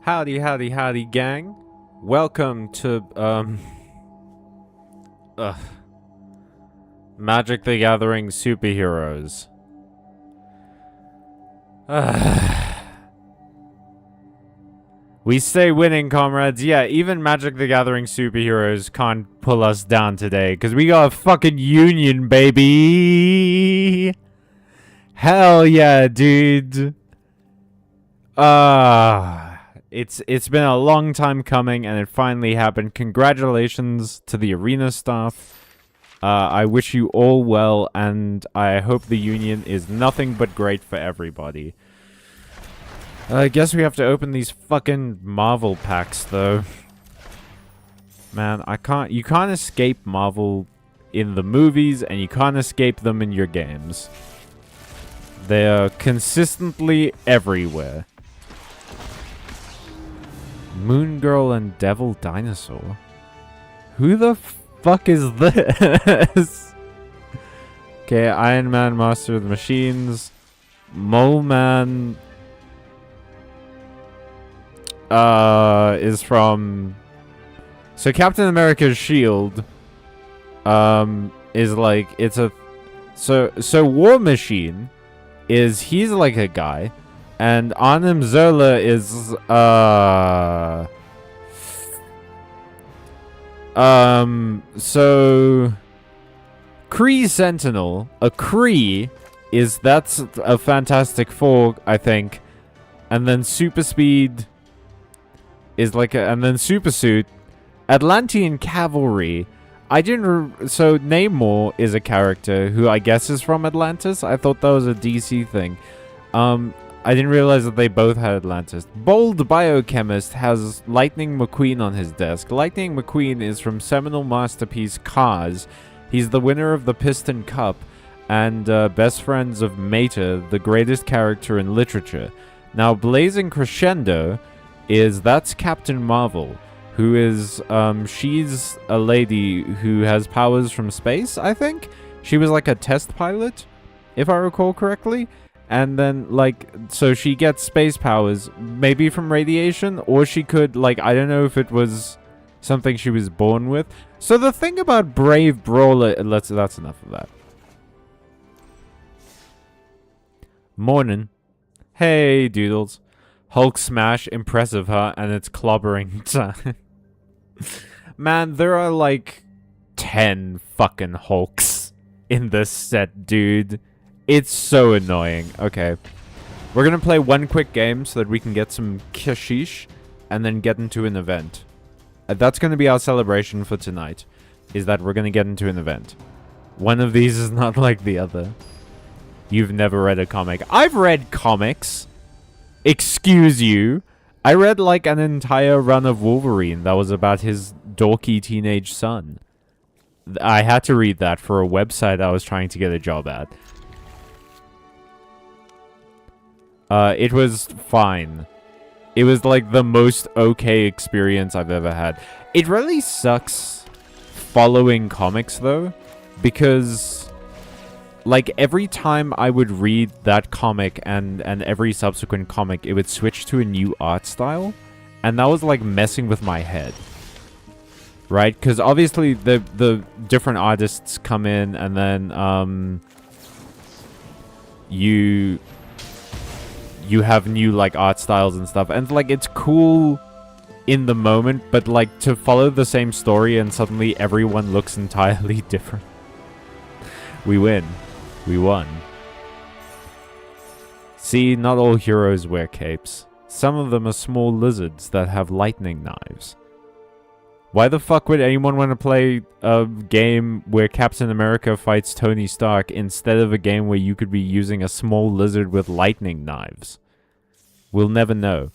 Howdy, howdy, howdy, gang. Welcome to, Magic the Gathering Superheroes. We stay winning, comrades. Yeah, even Magic the Gathering Superheroes can't pull us down today, because we got a fucking union, baby! Hell yeah, dude! It's been a long time coming, and it finally happened. Congratulations to the arena staff. I wish you all well, and I hope the union is nothing but great for everybody. I guess we have to open these fucking Marvel packs, though. Man, you can't escape Marvel in the movies, and you can't escape them in your games. They're consistently everywhere. Moon Girl and Devil Dinosaur? Who the fuck is this? Okay, Iron Man, Master of the Machines. Mole Man is from... So Captain America's shield is like, it's a... So War Machine he's like a guy. And Arnim Zola is, so Kree Sentinel, a Kree that's a Fantastic Four, I think. And then Super Speed is like and then Super Suit, Atlantean Cavalry. So Namor is a character who I guess is from Atlantis. I thought that was a DC thing. I didn't realize that they both had Atlantis. Bold Biochemist has Lightning McQueen on his desk. Lightning McQueen is from seminal masterpiece Cars. He's the winner of the Piston Cup and best friends of Mater, the greatest character in literature. Now, Blazing Crescendo that's Captain Marvel, who is, she's a lady who has powers from space, I think? She was like a test pilot, if I recall correctly. And then, like, so she gets space powers, maybe from radiation, or she could, like, I don't know if it was something she was born with. So the thing about Brave Brawler, that's enough of that. Morning. Hey, Doodles. Hulk smash, impressive, huh? And it's clobbering time. Man, there are, like, 10 fucking Hulks in this set, dude. It's so annoying. Okay. We're gonna play one quick game so that we can get some kashish and then get into an event. That's gonna be our celebration for tonight, is that we're gonna get into an event. One of these is not like the other. You've never read a comic. I've read comics. Excuse you. I read like an entire run of Wolverine that was about his dorky teenage son. I had to read that for a website I was trying to get a job at. It was fine. It was like the most okay experience I've ever had. It really sucks following comics though, because like every time I would read that comic and every subsequent comic, it would switch to a new art style, and that was like messing with my head. Right? Because obviously the different artists come in and then you have new like art styles and stuff, and like it's cool in the moment, but like to follow the same story and suddenly everyone looks entirely different. We win. We won. See, not all heroes wear capes. Some of them are small lizards that have lightning knives. Why the fuck would anyone want to play a game where Captain America fights Tony Stark instead of a game where you could be using a small lizard with lightning knives? We'll never know.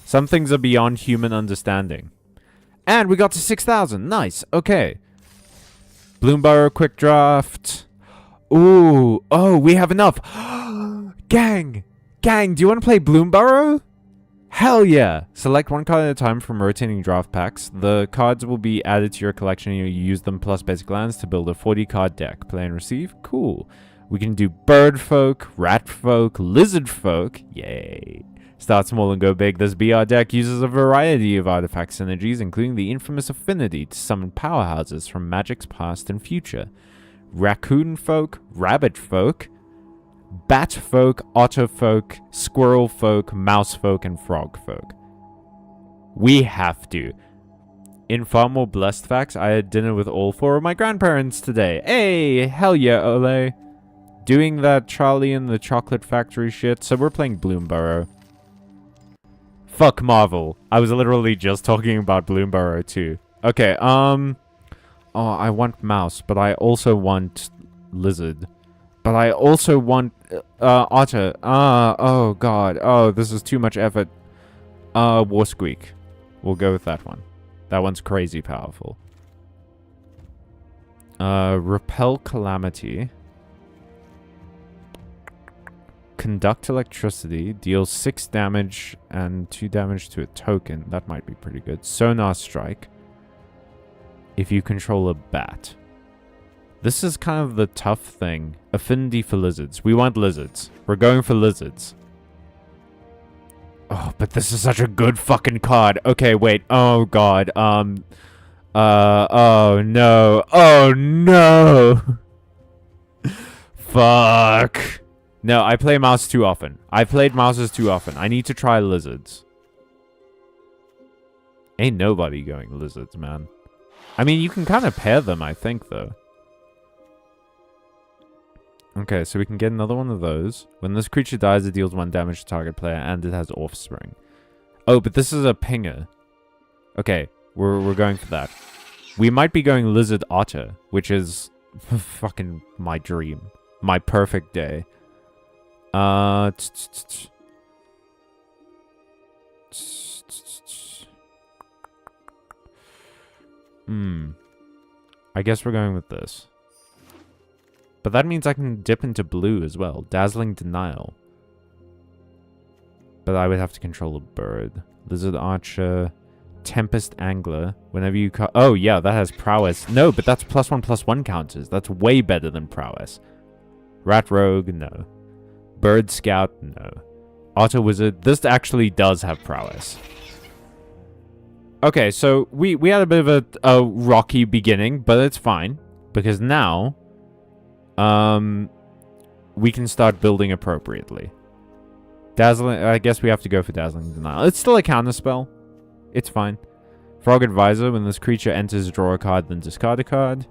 Some things are beyond human understanding. And we got to 6,000. Nice. Okay. Bloomborough quick draft. Ooh. Oh, we have enough. Gang. Gang, do you want to play Bloomborough? Hell yeah! Select one card at a time from rotating draft packs. The cards will be added to your collection and you use them plus basic lands to build a 40 card deck. Play and receive? Cool. We can do bird folk, rat folk, lizard folk. Yay. Start small and go big. This BR deck uses a variety of artifact synergies, including the infamous affinity to summon powerhouses from Magic's past and future. Raccoon folk, rabbit folk, bat folk, otter folk, squirrel folk, mouse folk, and frog folk. We have to. In far more blessed facts, I had dinner with all 4 of my grandparents today. Hey, hell yeah, Ole. Doing that Charlie and the Chocolate Factory shit, so we're playing Bloomburrow. Fuck Marvel. I was literally just talking about Bloomburrow too. Okay, oh, I want mouse, but I also want lizard. But I also want, otter. Oh god. Oh, this is too much effort. War Squeak. We'll go with that one. That one's crazy powerful. Repel Calamity. Conduct Electricity. Deals 6 damage and 2 damage to a token. That might be pretty good. Sonar Strike. If you control a bat. This is kind of the tough thing. Affinity for lizards. We want lizards. We're going for lizards. Oh, but this is such a good fucking card. Okay, wait. Oh, God. Oh, no. Oh, no. Fuck. No, I play mouse too often. I played mouses too often. I need to try lizards. Ain't nobody going lizards, man. I mean, you can kind of pair them, I think, though. Okay, so we can get another one of those. When this creature dies, it deals 1 damage to target player, and it has offspring. Oh, but this is a pinger. Okay, we're going for that. We might be going Lizard Otter, which is fucking my dream. My perfect day. I guess we're going with this. But that means I can dip into blue as well. Dazzling Denial. But I would have to control a bird. Lizard Archer. Tempest Angler. Whenever you... Oh, yeah, that has prowess. No, but that's +1/+1 counters. That's way better than prowess. Rat Rogue, no. Bird Scout, no. Otter Wizard. This actually does have prowess. Okay, so we had a bit of a rocky beginning, but it's fine. Because now... we can start building appropriately. Dazzling... I guess we have to go for Dazzling Denial. It's still a counterspell. It's fine. Frog Advisor. When this creature enters, draw a card, then discard a card.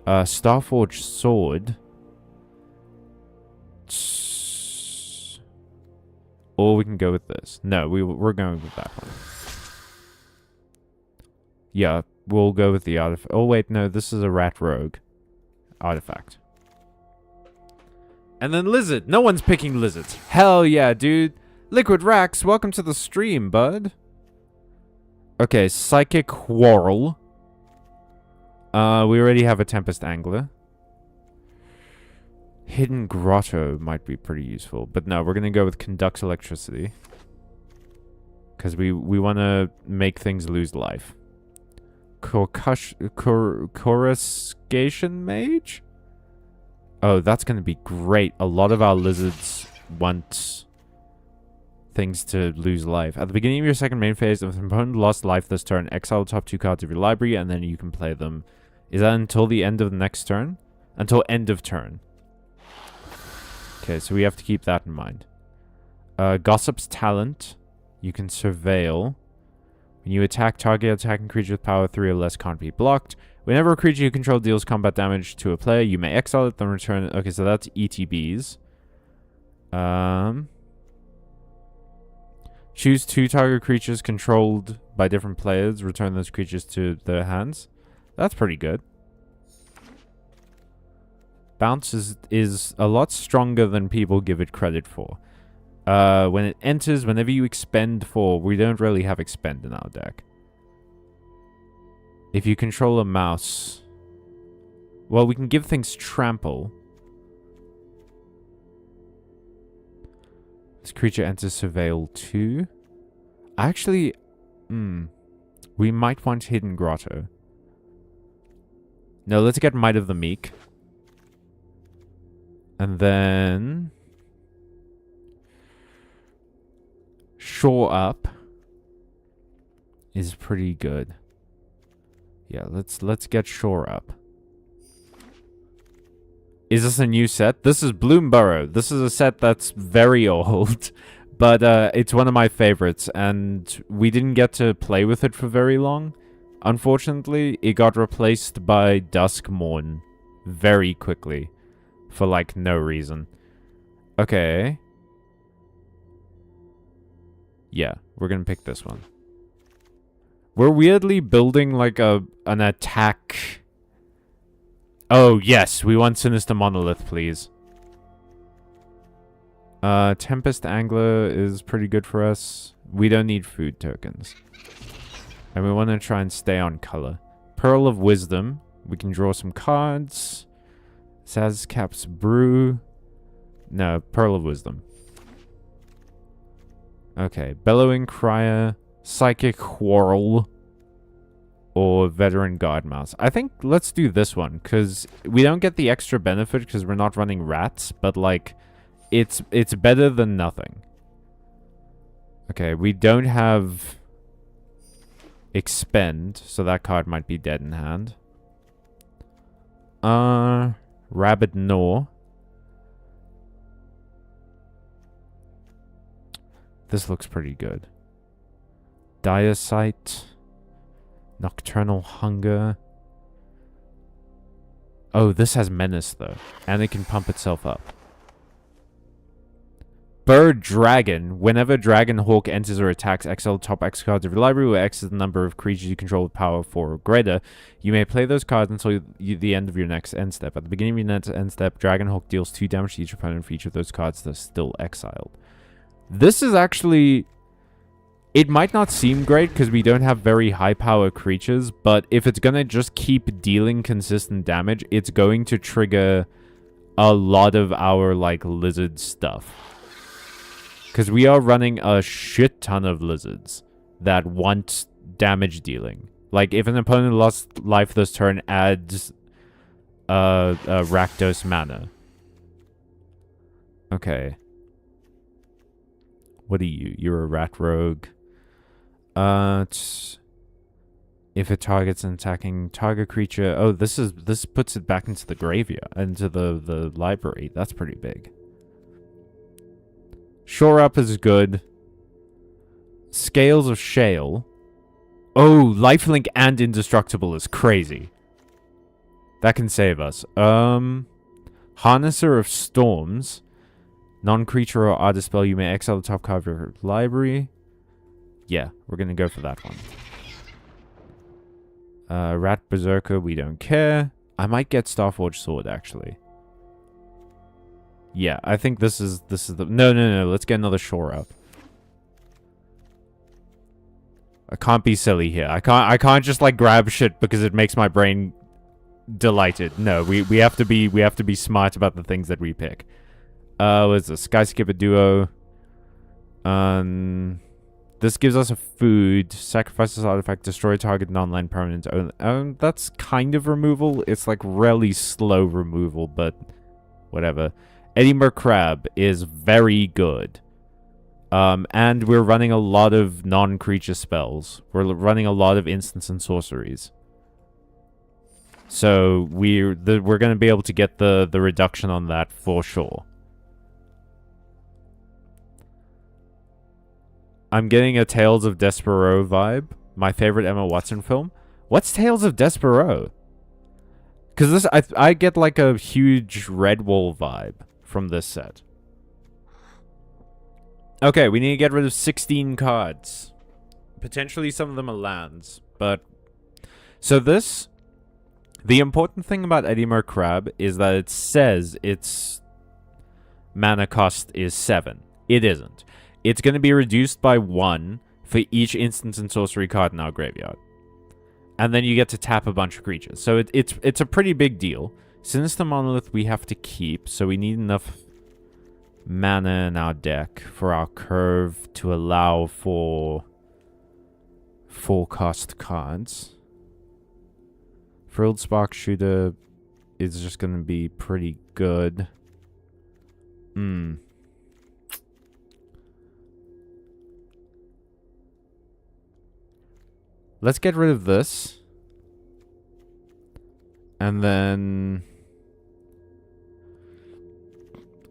Starforged Sword. Or we can go with this. No, we're going with that one. Yeah, we'll go with the artifact. Oh, wait, no, this is a Rat Rogue artifact. And then Lizard. No one's picking lizards. Hell yeah, dude. Liquid Rax, welcome to the stream, bud. Okay, Psychic Quarrel. We already have a Tempest Angler. Hidden Grotto might be pretty useful. But no, we're going to go with Conduct Electricity. Because we want to make things lose life. Coruscation Mage? Oh, that's going to be great. A lot of our lizards want things to lose life. At the beginning of your second main phase, if an opponent lost life this turn, exile the top 2 cards of your library, and then you can play them. Is that until the end of the next turn? Until end of turn. Okay, so we have to keep that in mind. Gossip's Talent. You can Surveil. When you attack, target attacking creature with power 3 or less can't be blocked. Whenever a creature you control deals combat damage to a player, you may exile it, then return it. Okay, so that's ETBs. Choose 2 target creatures controlled by different players. Return those creatures to their hands. That's pretty good. Bounce is a lot stronger than people give it credit for. When it enters, whenever you expend 4, we don't really have expend in our deck. If you control a mouse... Well, we can give things trample. This creature enters Surveil 2. Actually, we might want Hidden Grotto. No, let's get Might of the Meek. And then... Shore Up is pretty good. Yeah, let's get Shore Up. Is this a new set? This is Bloomborough. This is a set that's very old, but it's one of my favorites, and we didn't get to play with it for very long. Unfortunately, it got replaced by Duskmorn very quickly for, like, no reason. Okay. Yeah, we're gonna pick this one. We're weirdly building, like, an attack... Oh, yes, we want Sinister Monolith, please. Tempest Angler is pretty good for us. We don't need food tokens. And we want to try and stay on color. Pearl of Wisdom. We can draw some cards. Sazcap's Brew. No, Pearl of Wisdom. Okay, Bellowing Crier, Psychic Quarrel, or Veteran Guardmouse. I think let's do this one, because we don't get the extra benefit because we're not running rats, but, like, it's better than nothing. Okay, we don't have Expend, so that card might be dead in hand. Rabid Gnaw. This looks pretty good. Dire Sight. Nocturnal Hunger. Oh, this has Menace, though. And it can pump itself up. Bird Dragon. Whenever Dragon Hawk enters or attacks, exile the top X cards of your library, where X is the number of creatures you control with power 4 or greater. You may play those cards until the end of your next end step. At the beginning of your next end step, Dragon Hawk deals 2 damage to each opponent for each of those cards that are still exiled. This is actually... It might not seem great because we don't have very high power creatures, but if it's going to just keep dealing consistent damage, it's going to trigger a lot of our, like, lizard stuff. Because we are running a shit ton of lizards that want damage dealing. Like, if an opponent lost life this turn, adds Rakdos mana. Okay. What are you? You're a rat rogue. If it targets an attacking target creature... Oh, this puts it back into the graveyard, into the library. That's pretty big. Shore Up is good. Scales of Shale. Oh, Lifelink and Indestructible is crazy. That can save us. Harnesser of Storms. Non-creature or artist spell, you may exile the top card of your library. Yeah, we're gonna go for that one. Rat Berserker, we don't care. I might get Starforged Sword, actually. Yeah, I think this is the... No, let's get another Shore Up. I can't be silly here. I can't just, like, grab shit because it makes my brain delighted. No, we have to be smart about the things that we pick. What's this? Skyskipper Duo. This gives us a food. Sacrifice this artifact. Destroy target non-land permanent. That's kind of removal. It's like really slow removal, but whatever. Edinburgh Crab is very good. And we're running a lot of non-creature spells. We're running a lot of instants and sorceries. So we're going to be able to get the reduction on that for sure. I'm getting a Tales of Despereaux vibe. My favorite Emma Watson film. What's Tales of Despereaux? Because this, I get like a huge Redwall vibe from this set. Okay, we need to get rid of 16 cards. Potentially some of them are lands, but... So this... The important thing about Edinburgh Crab is that it says its mana cost is 7. It isn't. It's going to be reduced by 1 for each instant and sorcery card in our graveyard. And then you get to tap a bunch of creatures. So it's a pretty big deal. Sinister Monolith we have to keep, so we need enough mana in our deck for our curve to allow for full cost cards. Frilled Spark Shooter is just going to be pretty good. let's get rid of this. And then...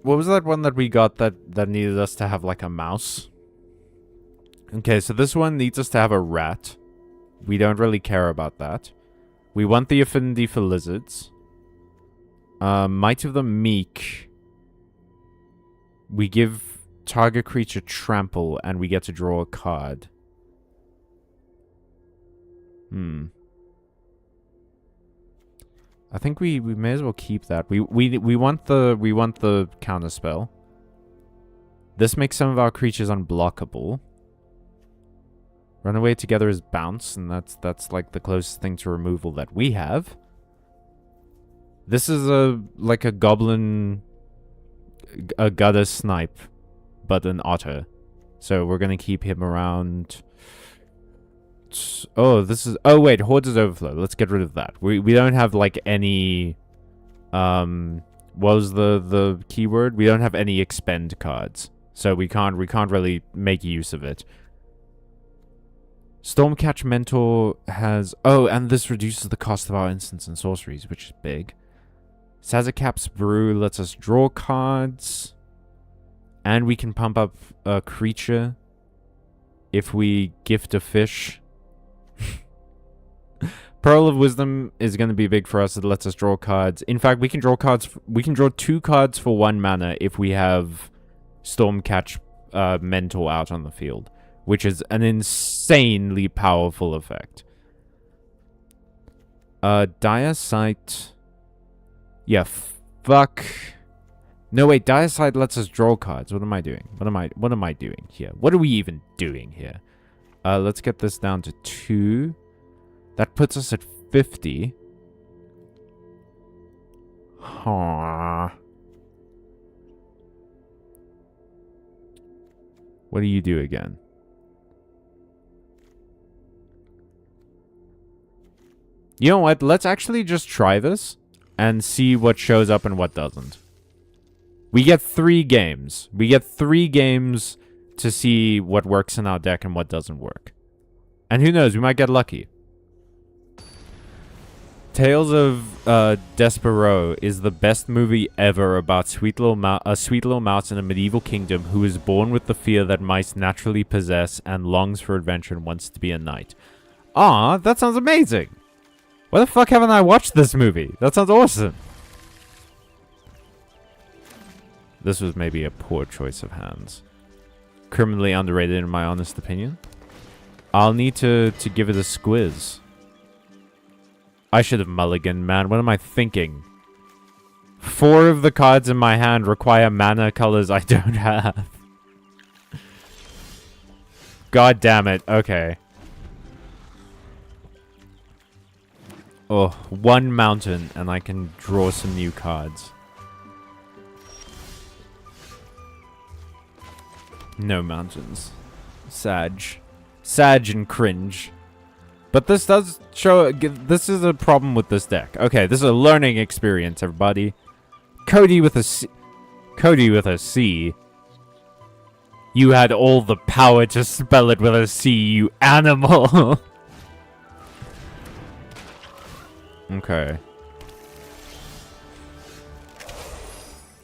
What was that one that we got that needed us to have, like, a mouse? Okay, so this one needs us to have a rat. We don't really care about that. We want the affinity for lizards. Might of the Meek. We give target creature trample, and we get to draw a card. I think we may as well keep that. We want the counter spell. This makes some of our creatures unblockable. Run away together is bounce, and that's like the closest thing to removal that we have. This is like a goblin, a gutter snipe, but an otter. So we're gonna keep him around. Oh, this is... Oh, wait. Hordes Overflow. Let's get rid of that. We don't have, like, any... What was the keyword? We don't have any expend cards. So we can't really make use of it. Stormcatch Mentor has... Oh, and this reduces the cost of our instants and sorceries, which is big. Sazakap's Brew lets us draw cards. And we can pump up a creature if we gift a fish. Pearl of Wisdom is going to be big for us. It lets us draw cards. In fact, we can draw cards. We can draw 2 cards for 1 mana if we have Stormcatch Mentor out on the field, which is an insanely powerful effect. Dire Sight. Yeah, fuck. No, wait. Dire Sight lets us draw cards. What am I doing? What am I doing here? What are we even doing here? Let's get this down to 2. That puts us at 50. Huh. What do you do again? You know what? Let's actually just try this and see what shows up and what doesn't. We get 3 games. We get 3 games to see what works in our deck and what doesn't work. And who knows, we might get lucky. Tales of Despereaux is the best movie ever about a sweet little mouse in a medieval kingdom who is born with the fear that mice naturally possess and longs for adventure and wants to be a knight. Aw, that sounds amazing! Why the fuck haven't I watched this movie? That sounds awesome! This was maybe a poor choice of hands. Criminally underrated in my honest opinion. I'll need to give it a squiz. I should have mulliganed, man. What am I thinking? 4 of the cards in my hand require mana colors I don't have. God damn it. Okay. Oh, 1 mountain and I can draw some new cards. No mountains. Sag and cringe. But this does show... This is a problem with this deck. Okay, this is a learning experience, everybody. Cody with a C. Cody with a C. You had all the power to spell it with a C, you animal. Okay.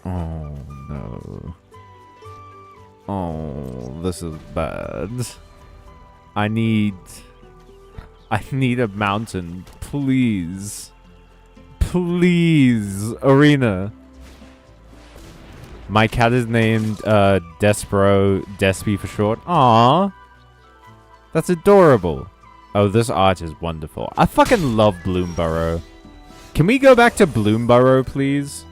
Oh, no. Oh, this is bad. I need a mountain, please. Please, Arena. My cat is named Despero, Despy for short. Aww. That's adorable. Oh, this art is wonderful. I fucking love Bloomburrow. Can we go back to Bloomburrow, please?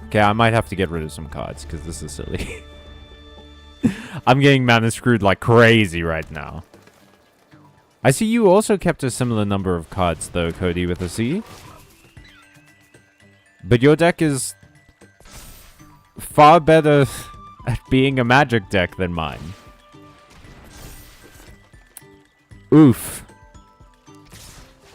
Okay, I might have to get rid of some cards, because this is silly. I'm getting mana screwed like crazy right now. I see you also kept a similar number of cards, though, Cody with a C. But your deck is far better at being a magic deck than mine. Oof.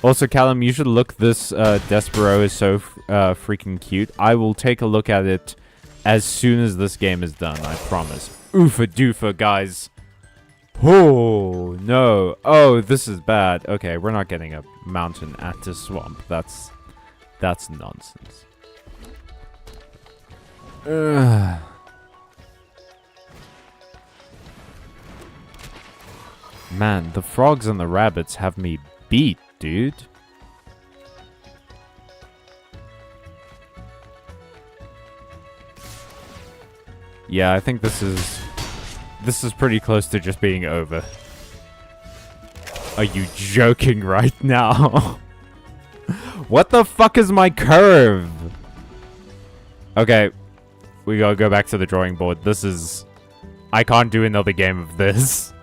Also, Callum, you should look this Despereaux is so freaking cute. I will take a look at it as soon as this game is done, I promise. Oofa doofa, guys. Oh, no. Oh, this is bad. Okay, we're not getting a mountain at the swamp. That's nonsense. Ugh. Man, the frogs and the rabbits have me beat, dude. Yeah, I think this is pretty close to just being over. Are you joking right now? What the fuck is my curve? Okay, we gotta go back to the drawing board. This is... I can't do another game of this.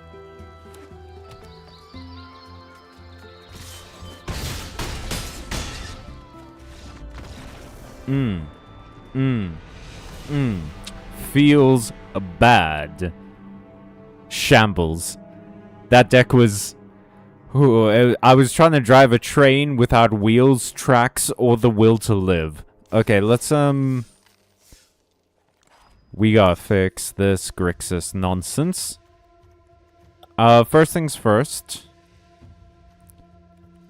Feels bad. Shambles. That deck was... Ooh, I was trying to drive a train without wheels, tracks, or the will to live. Okay, let's, we gotta fix this Grixis nonsense. First things first.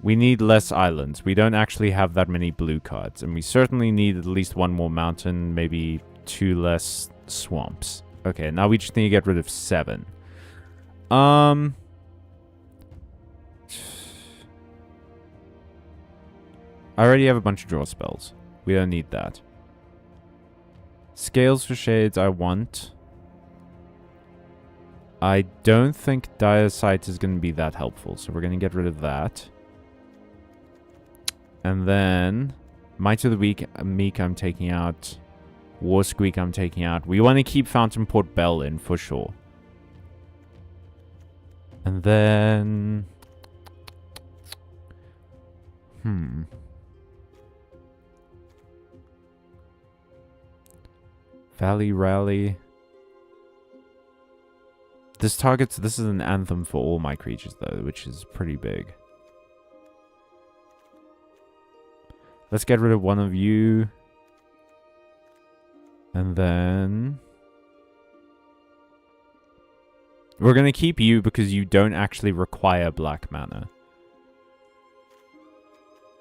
We need less islands. We don't actually have that many blue cards. And we certainly need at least one more mountain, maybe 2 less swamps. Okay, now we just need to get rid of 7. I already have a bunch of draw spells. We don't need that. Scales for shades I want. I don't think Dire Sight is going to be that helpful, so we're going to get rid of that. And then Might of the Meek I'm taking out. War Squeak I'm taking out. We want to keep Fountain Port Bell in for sure. And then... Valley Rally. This is an anthem for all my creatures though, which is pretty big. Let's get rid of one of you. And then... we're going to keep you because you don't actually require black mana.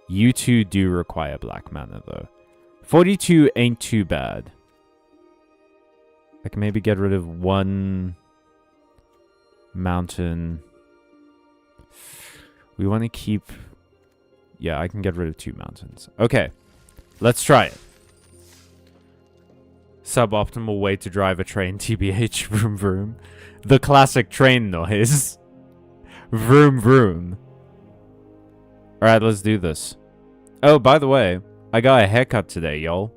You two do require black mana though. 42 ain't too bad. I can maybe get rid of one mountain. We want to keep... yeah, I can get rid of 2 mountains. Okay, let's try it. Suboptimal way to drive a train, TBH, vroom vroom. The classic train noise. Vroom vroom. Alright, let's do this. Oh, by the way, I got a haircut today, y'all.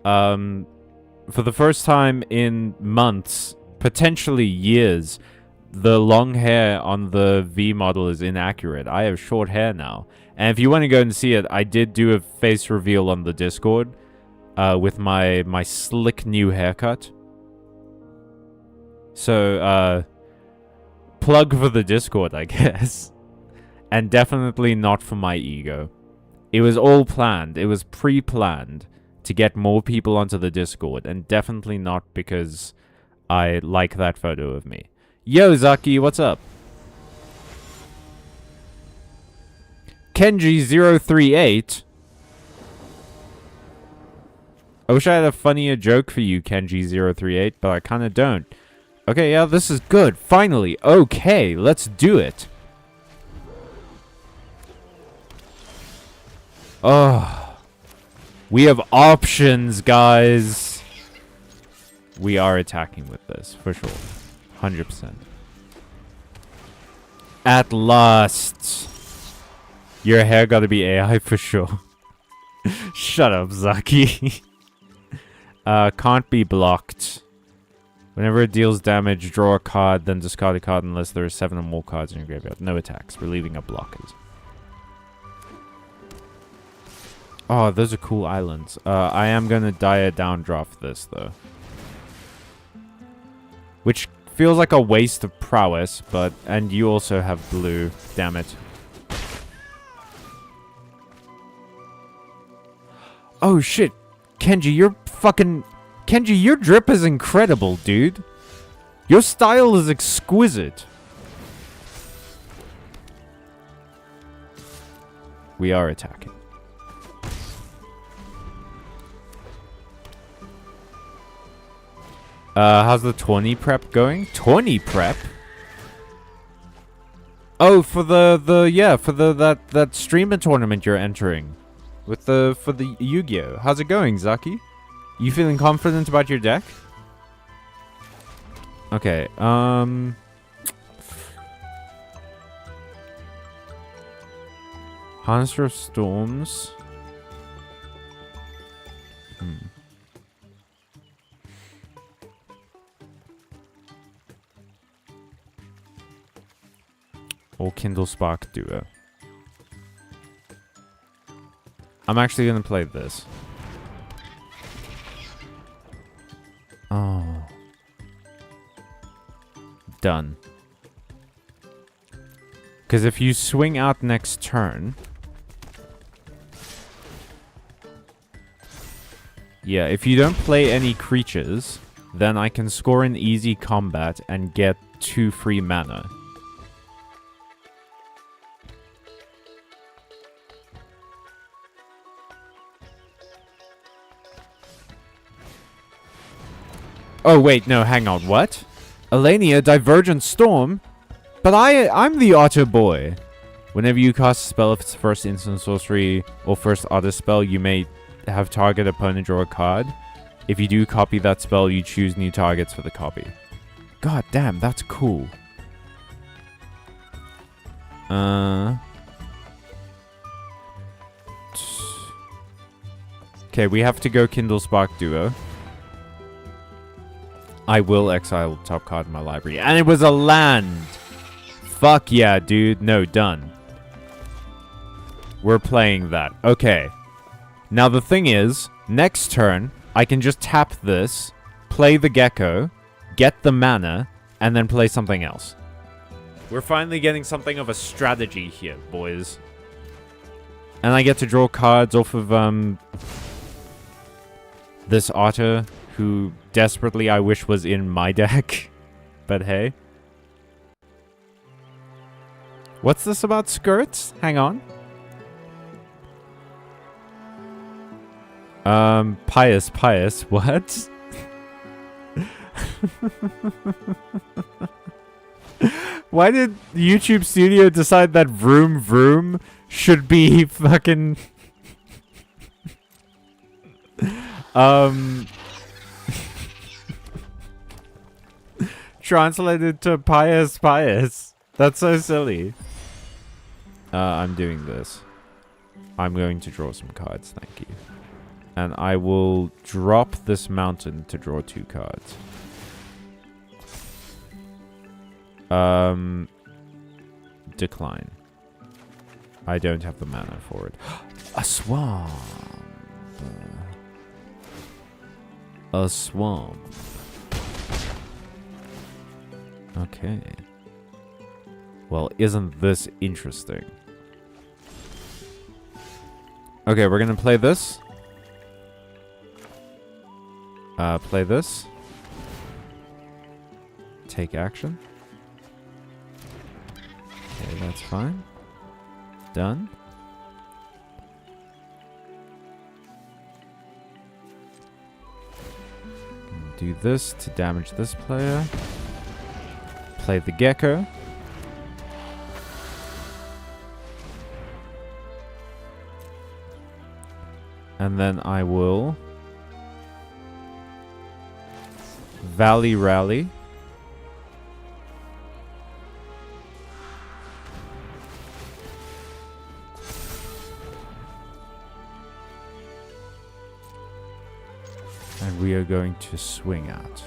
For the first time in months, potentially years, the long hair on the V model is inaccurate. I have short hair now. And if you want to go and see it, I did do a face reveal on the Discord with my slick new haircut. So, plug for the Discord, I guess. And definitely not for my ego. It was all planned. It was pre-planned to get more people onto the Discord. And definitely not because I like that photo of me. Yo, Zaki, what's up? Kenji038. I wish I had a funnier joke for you, Kenji038, but I kind of don't. Okay, yeah, this is good. Finally. Okay, let's do it. Oh. We have options, guys. We are attacking with this, for sure. 100%. At last. Your hair gotta be AI for sure. Shut up, Zaki. Can't be blocked. Whenever it deals damage, draw a card, then discard a card unless there are 7 or more cards in your graveyard. No attacks. Relieving of blockers. Oh, those are cool islands. I am gonna Dire Downdraft this, though. Which feels like a waste of prowess, but... and you also have blue. Damn it. Oh, shit. Kenji, you're fucking... Kenji, your drip is incredible, dude. Your style is exquisite. We are attacking. How's the 20 prep going? 20 prep? Oh, for that streamer tournament you're entering. For the Yu-Gi-Oh! How's it going, Zaki? You feeling confident about your deck? Okay, Harnester of Storms. Or Kindle Spark Duo. I'm actually gonna play this. Oh. Done. Because if you swing out next turn... Yeah, if you don't play any creatures, then I can score an easy combat and get 2 free mana. Oh, wait, no, hang on, what? Alania, Divergent Storm? But I'm the Otter Boy. Whenever you cast a spell, if it's first instant sorcery or first auto spell, you may have target opponent draw a card. If you do copy that spell, you choose new targets for the copy. God damn, that's cool. Okay, we have to go Kindle Spark Duo. I will exile the top card in my library. And it was a land! Fuck yeah, dude. No, done. We're playing that. Okay. Now the thing is, next turn, I can just tap this, play the gecko, get the mana, and then play something else. We're finally getting something of a strategy here, boys. And I get to draw cards off of, this otter, who desperately I wish was in my deck. But hey. What's this about skirts? Hang on. Pious, what? Why did YouTube Studio decide that Vroom Vroom should be fucking... translated to pious. That's so silly. I'm doing this. I'm going to draw some cards, thank you. And I will drop this mountain to draw 2 cards. Decline. I don't have the mana for it. A swamp. A swamp. Okay. Well, isn't this interesting? Okay, we're gonna play this. Play this. Take action. Okay, that's fine. Done. Do this to damage this player. Play the gecko. And then I will Valley Rally. And we are going to swing out.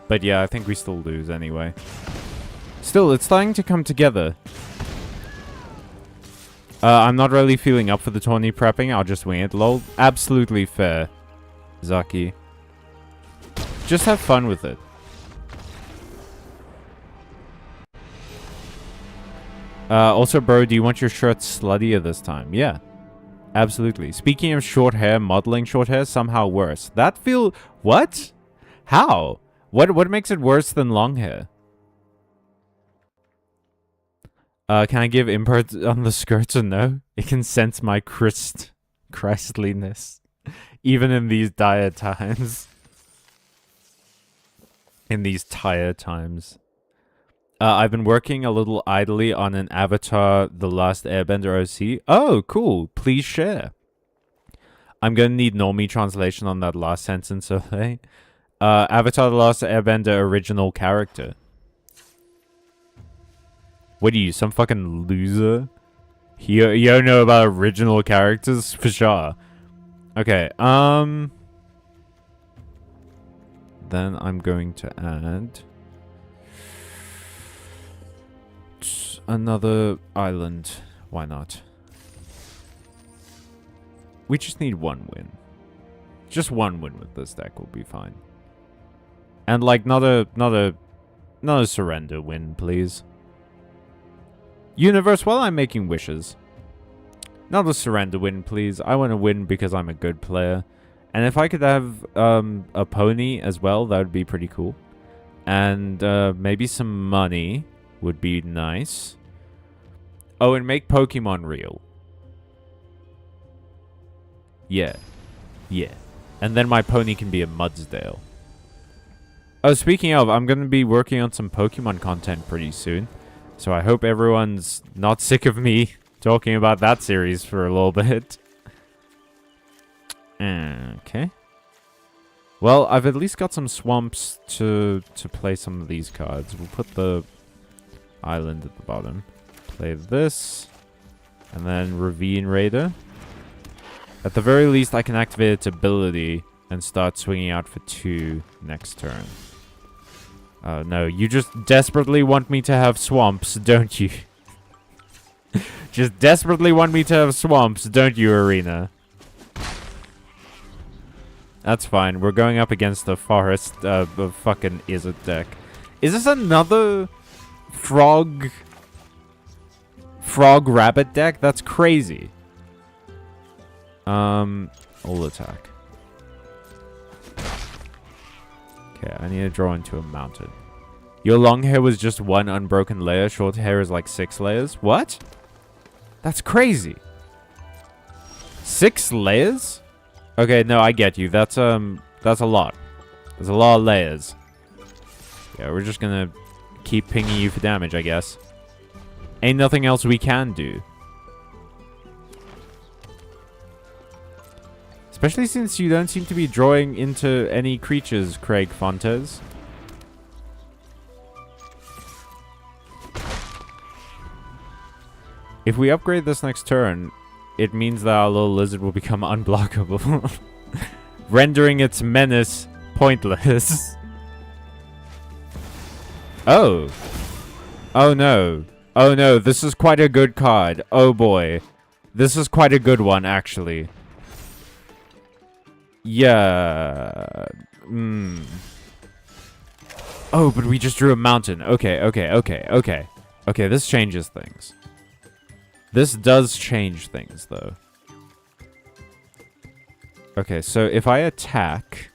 But yeah, I think we still lose anyway. Still, it's starting to come together. I'm not really feeling up for the tourney prepping. I'll just wing it. Lol. Absolutely fair, Zaki. Just have fun with it. Also, bro, do you want your shirt sluttier this time? Yeah. Absolutely. Speaking of short hair, modeling short hair somehow worse. That feel... What? How? What makes it worse than long hair? Can I give input on the skirts or no? It can sense my Christliness. Even in these dire times. In these tired times. I've been working a little idly on an Avatar The Last Airbender OC. Oh, cool. Please share. I'm going to need normie translation on that last sentence, okay? Avatar The Last Airbender original character. What are you, some fucking loser? You don't know about original characters? For sure. Okay, then I'm going to add... another island. Why not? We just need one win. Just one win with this deck will be fine. And like not a surrender win, please. Universe, while I'm making wishes. Not a surrender win, please. I want to win because I'm a good player. And if I could have a pony as well, that would be pretty cool. And maybe some money would be nice. Oh, and make Pokemon real. Yeah. Yeah. And then my pony can be a Mudsdale. Oh, speaking of, I'm going to be working on some Pokemon content pretty soon. So I hope everyone's not sick of me talking about that series for a little bit. Okay. Well, I've at least got some swamps to play some of these cards. We'll put the island at the bottom. Play this. And then Ravine Raider. At the very least, I can activate its ability and start swinging out for 2 next turn. Oh, no. You just desperately want me to have swamps, don't you? Just desperately want me to have swamps, don't you, Arena? That's fine. We're going up against a forest fucking Izzet deck. Is this another frog rabbit deck? That's crazy. All attack. Okay, I need to draw into a mountain. Your long hair was just 1 unbroken layer. Short hair is like 6 layers. What? That's crazy. 6 layers? Okay, no, I get you. That's a lot. There's a lot of layers. Yeah, we're just gonna keep pinging you for damage, I guess. Ain't nothing else we can do. Especially since you don't seem to be drawing into any creatures, Craig Fontes. If we upgrade this next turn, it means that our little lizard will become unblockable. Rendering its menace pointless. Oh. Oh no. Oh no, this is quite a good card. Oh boy. This is quite a good one, actually. Yeah. Oh, but we just drew a mountain. Okay. Okay, this changes things. This does change things, though. Okay, so if I attack...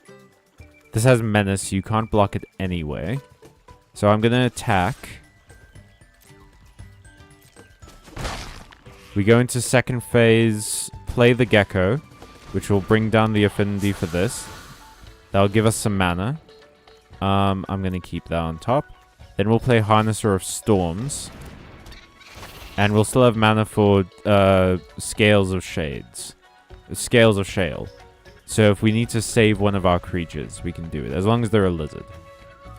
This has menace, you can't block it anyway. So I'm gonna attack. We go into second phase, play the gecko, which will bring down the affinity for this. That'll give us some mana. I'm gonna keep that on top. Then we'll play Harnesser of Storms. And we'll still have mana for Scales of Shades. Scales of Shale. So if we need to save one of our creatures, we can do it. As long as they're a lizard.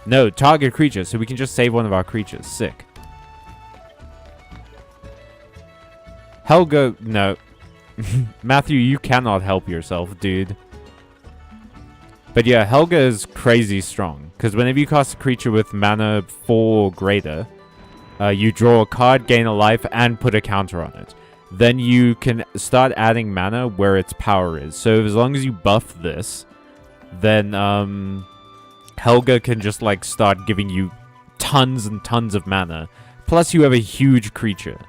No, target creature. So we can just save one of our creatures. Sick. Helga... No. Matthew, you cannot help yourself, dude. But yeah, Helga is crazy strong. Because whenever you cast a creature with mana 4 or greater... you draw a card, gain a life, and put a counter on it. Then you can start adding mana where its power is. So as long as you buff this, then Helga can just like start giving you tons and tons of mana. Plus you have a huge creature.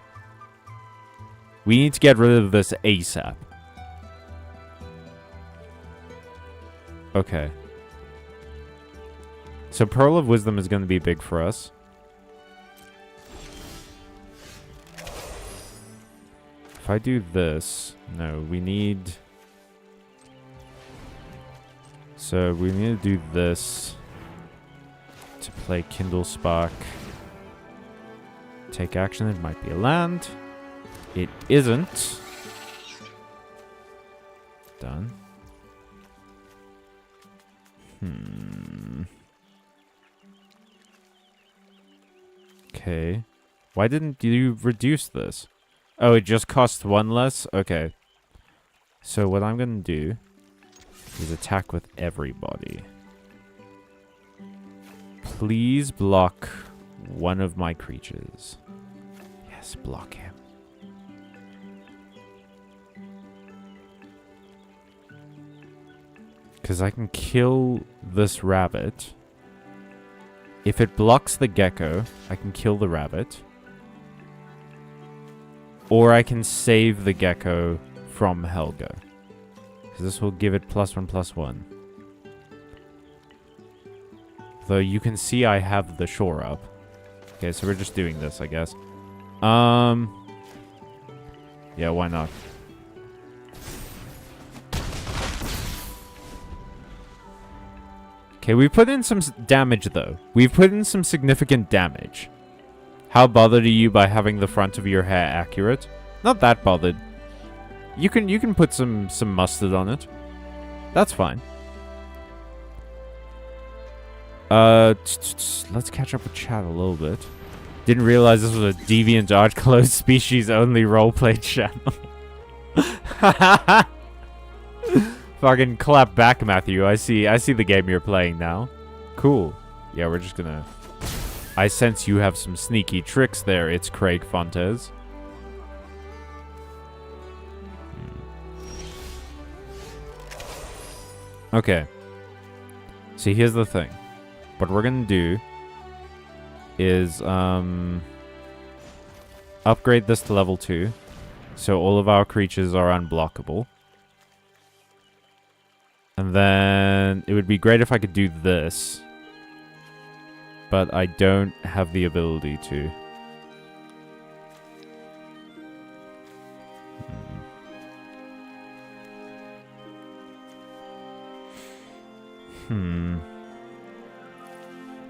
We need to get rid of this ASAP. Okay. So Pearl of Wisdom is going to be big for us. If I do this... No, we need... So we need to do this to play Kindle Spark. Take action. It might be a land. It isn't. Done. Okay. Why didn't you reduce this? Oh, it just costs one less? Okay. So what I'm going to do is attack with everybody. Please block one of my creatures. Yes, block him. Because I can kill this rabbit. If it blocks the gecko, I can kill the rabbit. Or I can save the gecko from Helga. So this will give it +1/+1. Though you can see I have the shore up. Okay, so we're just doing this, I guess. Yeah, why not? Okay, we put in some damage, though. We've put in some significant damage. How bothered are you by having the front of your hair accurate? Not that bothered. You can put some mustard on it. That's fine. Let's catch up with chat a little bit. Didn't realize this was a deviant art closed species only roleplay channel. Fucking clap back, Matthew. I see the game you're playing now. Cool. Yeah, we're just gonna... I sense you have some sneaky tricks there. It's Craig Fontes. Okay. See, here's the thing. What we're gonna do is upgrade this to level 2, so all of our creatures are unblockable. And then it would be great if I could do this, but I don't have the ability to.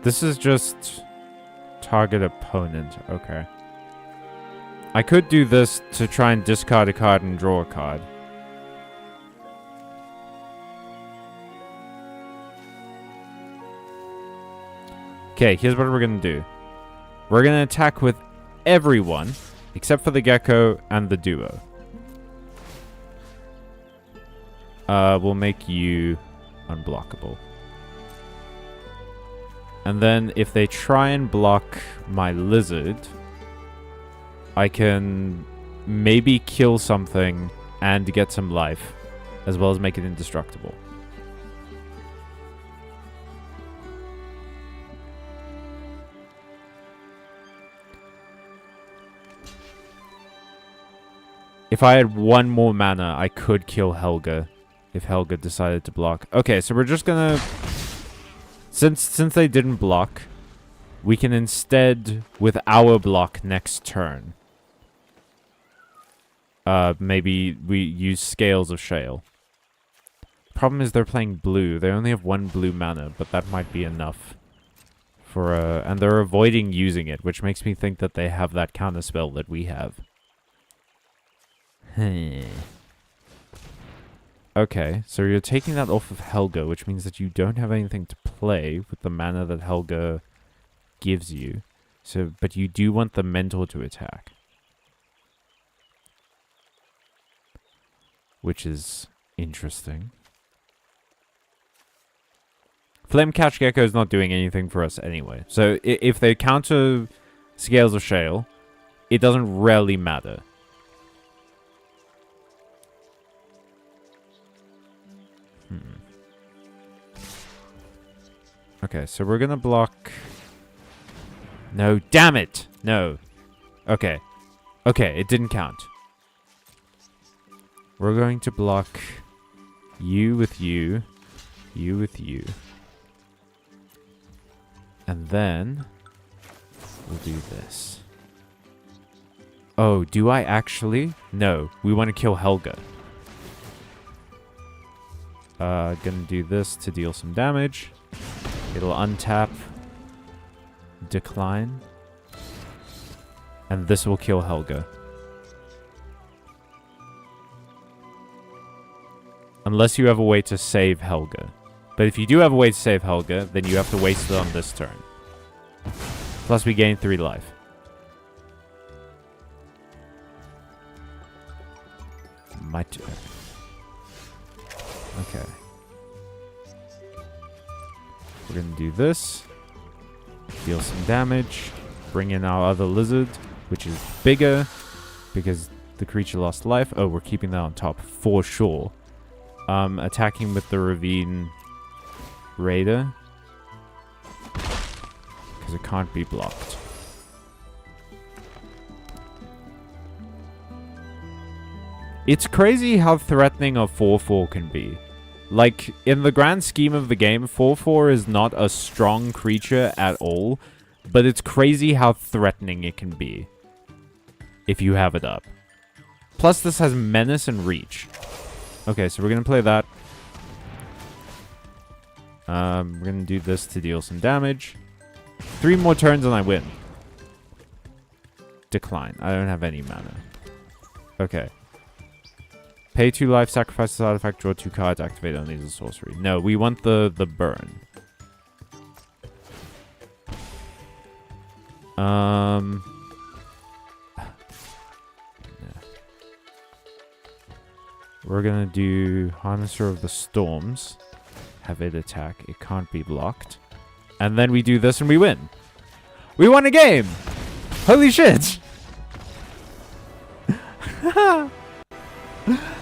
This is just target opponent. Okay. I could do this to try and discard a card and draw a card. Okay, here's what we're going to do. We're going to attack with everyone except for the gecko and the duo. We'll make you unblockable. And then if they try and block my lizard, I can maybe kill something and get some life, as well as make it indestructible. If I had one more mana, I could kill Helga if Helga decided to block. Okay, so we're just gonna... Since they didn't block, we can instead, with our block next turn, maybe we use Scales of Shale. Problem is they're playing blue. They only have 1 blue mana, but that might be enough for and they're avoiding using it, which makes me think that they have that counter spell that we have. Okay, so you're taking that off of Helga, which means that you don't have anything to play with the mana that Helga gives you. So, but you do want the mentor to attack, which is interesting. Flamecatch Gecko is not doing anything for us anyway. So if they counter Scales of Shale, it doesn't really matter. Okay, so we're gonna block... No, damn it! No. Okay. Okay, it didn't count. We're going to block you with you. You with you. And then we'll do this. Oh, do I actually? No, we want to kill Helga. Gonna do this to deal some damage. It'll untap. Decline. And this will kill Helga. Unless you have a way to save Helga. But if you do have a way to save Helga, then you have to waste it on this turn. Plus we gain 3 life. My turn. Okay. We're gonna do this. Deal some damage. Bring in our other lizard, which is bigger because the creature lost life. Oh, we're keeping that on top for sure. Attacking with the Ravine Raider. Because it can't be blocked. It's crazy how threatening a 4/4 can be. Like, in the grand scheme of the game, 4/4 is not a strong creature at all. But it's crazy how threatening it can be. If you have it up. Plus, this has Menace and Reach. Okay, so we're going to play that. We're going to do this to deal some damage. 3 more turns and I win. Decline. I don't have any mana. Okay. Pay 2 life, sacrifice this artifact, draw 2 cards, activate only as a sorcery. No, we want the burn. Yeah. We're gonna do Harnesser of the Storms. Have it attack. It can't be blocked. And then we do this and we win. We won a game! Holy shit!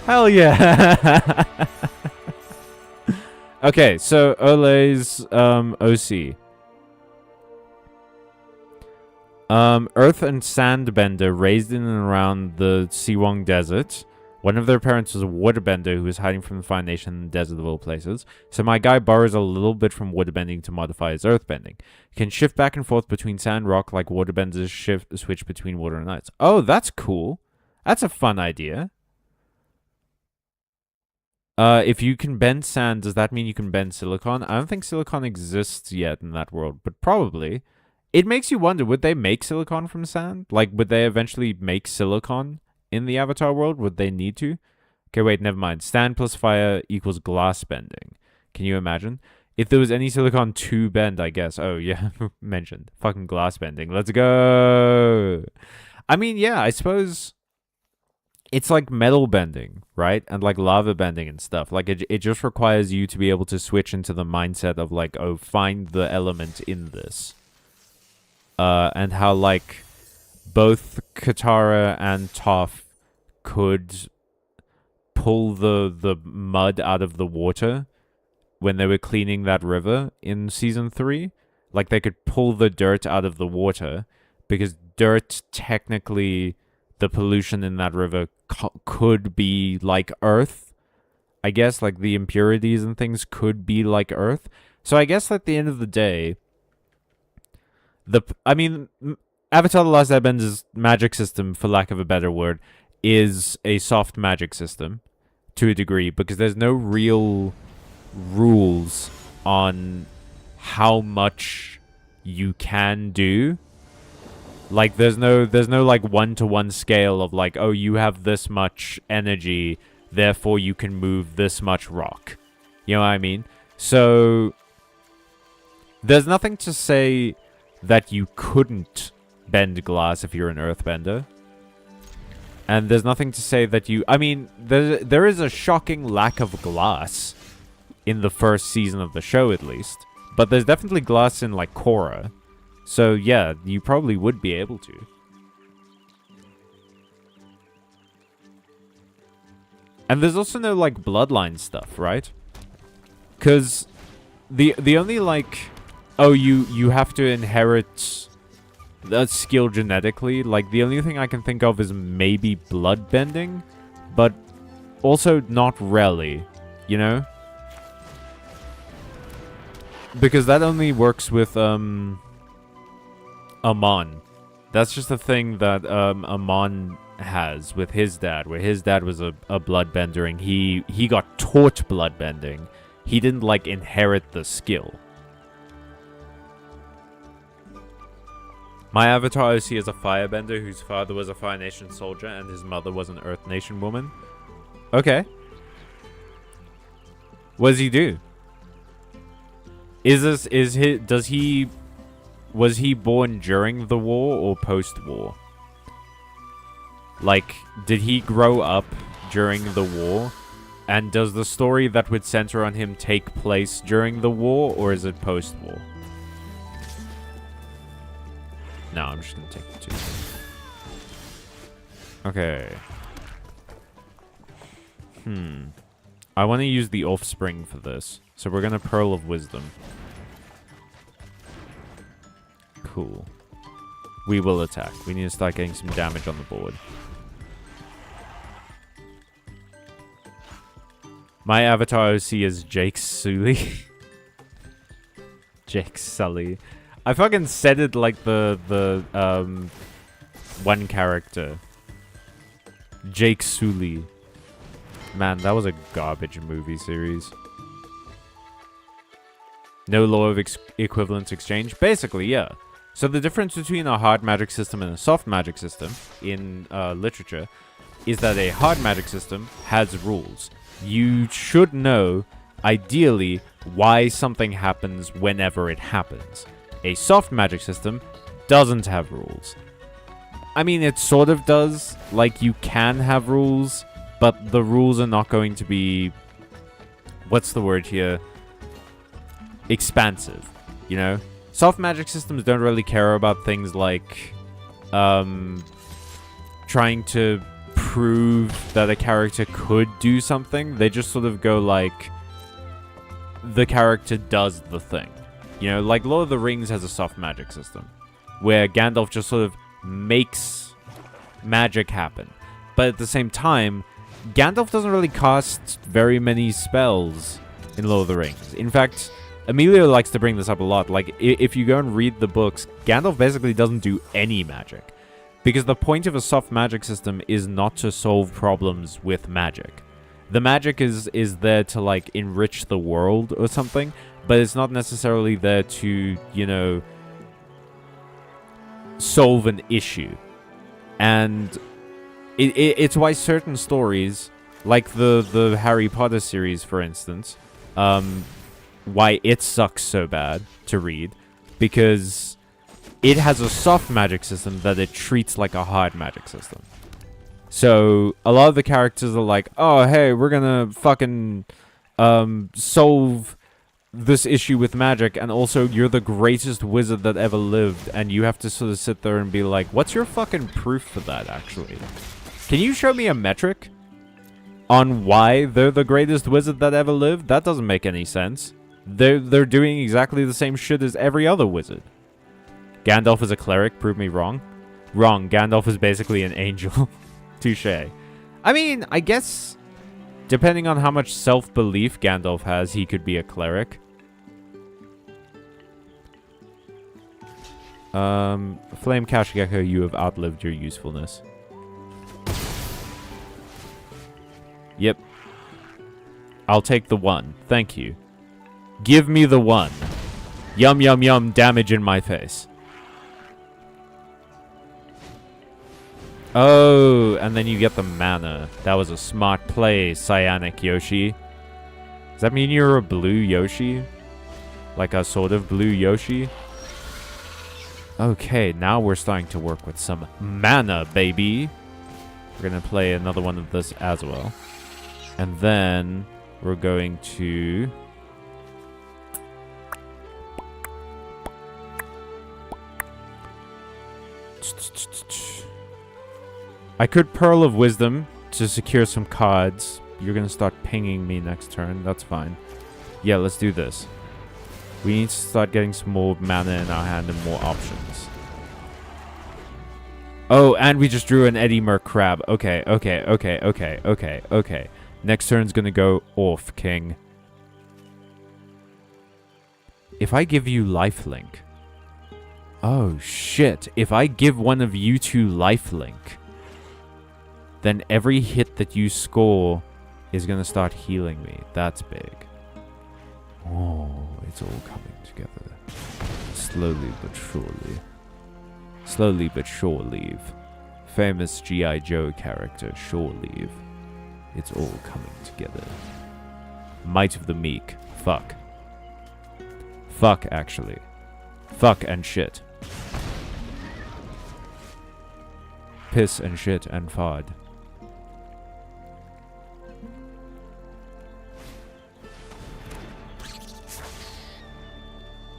Hell yeah! Okay, so Ole's OC. Earth and Sandbender raised in and around the Siwong Desert. One of their parents was a waterbender who was hiding from the Fire Nation in the desert of all places. So my guy borrows a little bit from waterbending to modify his earthbending. He can shift back and forth between sand and rock like waterbenders switch between water and ice. Oh, that's cool. That's a fun idea. If you can bend sand, does that mean you can bend silicon? I don't think silicon exists yet in that world, but probably. It makes you wonder, would they make silicon from sand? Like, would they eventually make silicon in the Avatar world? Would they need to? Okay, wait, never mind. Sand plus fire equals glass bending. Can you imagine? If there was any silicon to bend, I guess. Oh, yeah, mentioned. Fucking glass bending. Let's go! I mean, yeah, I suppose it's like metal bending, right? And like lava bending and stuff. Like, it just requires you to be able to switch into the mindset of like, oh, find the element in this. And how, like, both Katara and Toph could pull the mud out of the water when they were cleaning that river in Season 3. Like, they could pull the dirt out of the water because dirt, technically, the pollution in that river could be like Earth. I guess, like, the impurities and things could be like Earth. So I guess at the end of the day, Avatar: The Last Airbender's magic system, for lack of a better word, is a soft magic system to a degree because there's no real rules on how much you can do. Like, there's no like 1-to-1 scale of like, oh, you have this much energy, therefore you can move this much rock. You know what I mean? So there's nothing to say that you couldn't bend glass if you're an earthbender. And there's nothing to say that you... I mean, there is a shocking lack of glass in the first season of the show, at least. But there's definitely glass in, like, Korra. So, yeah, you probably would be able to. And there's also no, like, bloodline stuff, right? Because the only, like... Oh, you have to inherit that skill genetically. Like, the only thing I can think of is maybe blood bending, but also not really, you know? Because that only works with, Amon. That's just a thing that, Amon has with his dad, where his dad was a bloodbender and he got taught bloodbending. He didn't, like, inherit the skill. My avatar is he as a firebender whose father was a Fire Nation soldier and his mother was an Earth Nation woman. Okay. What does he do? Was he born during the war or post-war? Like, did he grow up during the war? And does the story that would center on him take place during the war or is it post-war? No, I'm just gonna take the 2. Okay. I want to use the offspring for this. So we're gonna Pearl of Wisdom. Cool. We will attack. We need to start getting some damage on the board. My avatar OC is Jake Sully. Jake Sully. I fucking said it like the one character. Jake Sully. Man, that was a garbage movie series. No law of equivalence exchange? Basically, yeah. So the difference between a hard magic system and a soft magic system in literature is that a hard magic system has rules. You should know, ideally, why something happens whenever it happens. A soft magic system doesn't have rules. I mean, it sort of does. Like, you can have rules, but the rules are not going to be... What's the word here? Expansive, you know? Soft magic systems don't really care about things like... trying to prove that a character could do something. They just sort of go like... The character does the thing. You know, like Lord of the Rings has a soft magic system, where Gandalf just sort of makes magic happen. But at the same time, Gandalf doesn't really cast very many spells in Lord of the Rings. In fact, Emilio likes to bring this up a lot. Like, if you go and read the books, Gandalf basically doesn't do any magic. Because the point of a soft magic system is not to solve problems with magic. The magic is there to, like, enrich the world or something, but it's not necessarily there to, you know, solve an issue. And it's why certain stories, like the Harry Potter series, for instance, why it sucks so bad to read, because it has a soft magic system that it treats like a hard magic system. So a lot of the characters are like, oh, hey, we're gonna fucking solve this issue with magic, and also you're the greatest wizard that ever lived, and you have to sort of sit there and be like, what's your fucking proof for that, actually? Can you show me a metric on why they're the greatest wizard that ever lived? That doesn't make any sense. They're doing exactly the same shit as every other wizard. Gandalf is a cleric, prove me wrong. Wrong, Gandalf is basically an angel. Touché. I mean, I guess, depending on how much self-belief Gandalf has, he could be a cleric. Flame Cash Gecko, you have outlived your usefulness. Yep. I'll take the 1. Thank you. Give me the 1. Yum, yum, yum, damage in my face. Oh, and then you get the mana. That was a smart play, Cyanic Yoshi. Does that mean you're a blue Yoshi? Like a sort of blue Yoshi? Okay, now we're starting to work with some mana, baby. We're going to play another one of this as well. And then we're going to... I could Pearl of Wisdom to secure some cards. You're going to start pinging me next turn. That's fine. Yeah, let's do this. We need to start getting some more mana in our hand and more options. Oh, and we just drew an Eddie Merc Crab. Okay. Next turn's going to go off, King. If I give you lifelink. Oh, shit. If I give one of you two lifelink, then every hit that you score is going to start healing me. That's big. Oh, it's all coming together. Slowly but surely. Slowly but sure leave. Famous G.I. Joe character, Shore Leave. It's all coming together. Might of the Meek. Fuck. Fuck, actually. Fuck and shit. Piss and shit and fart.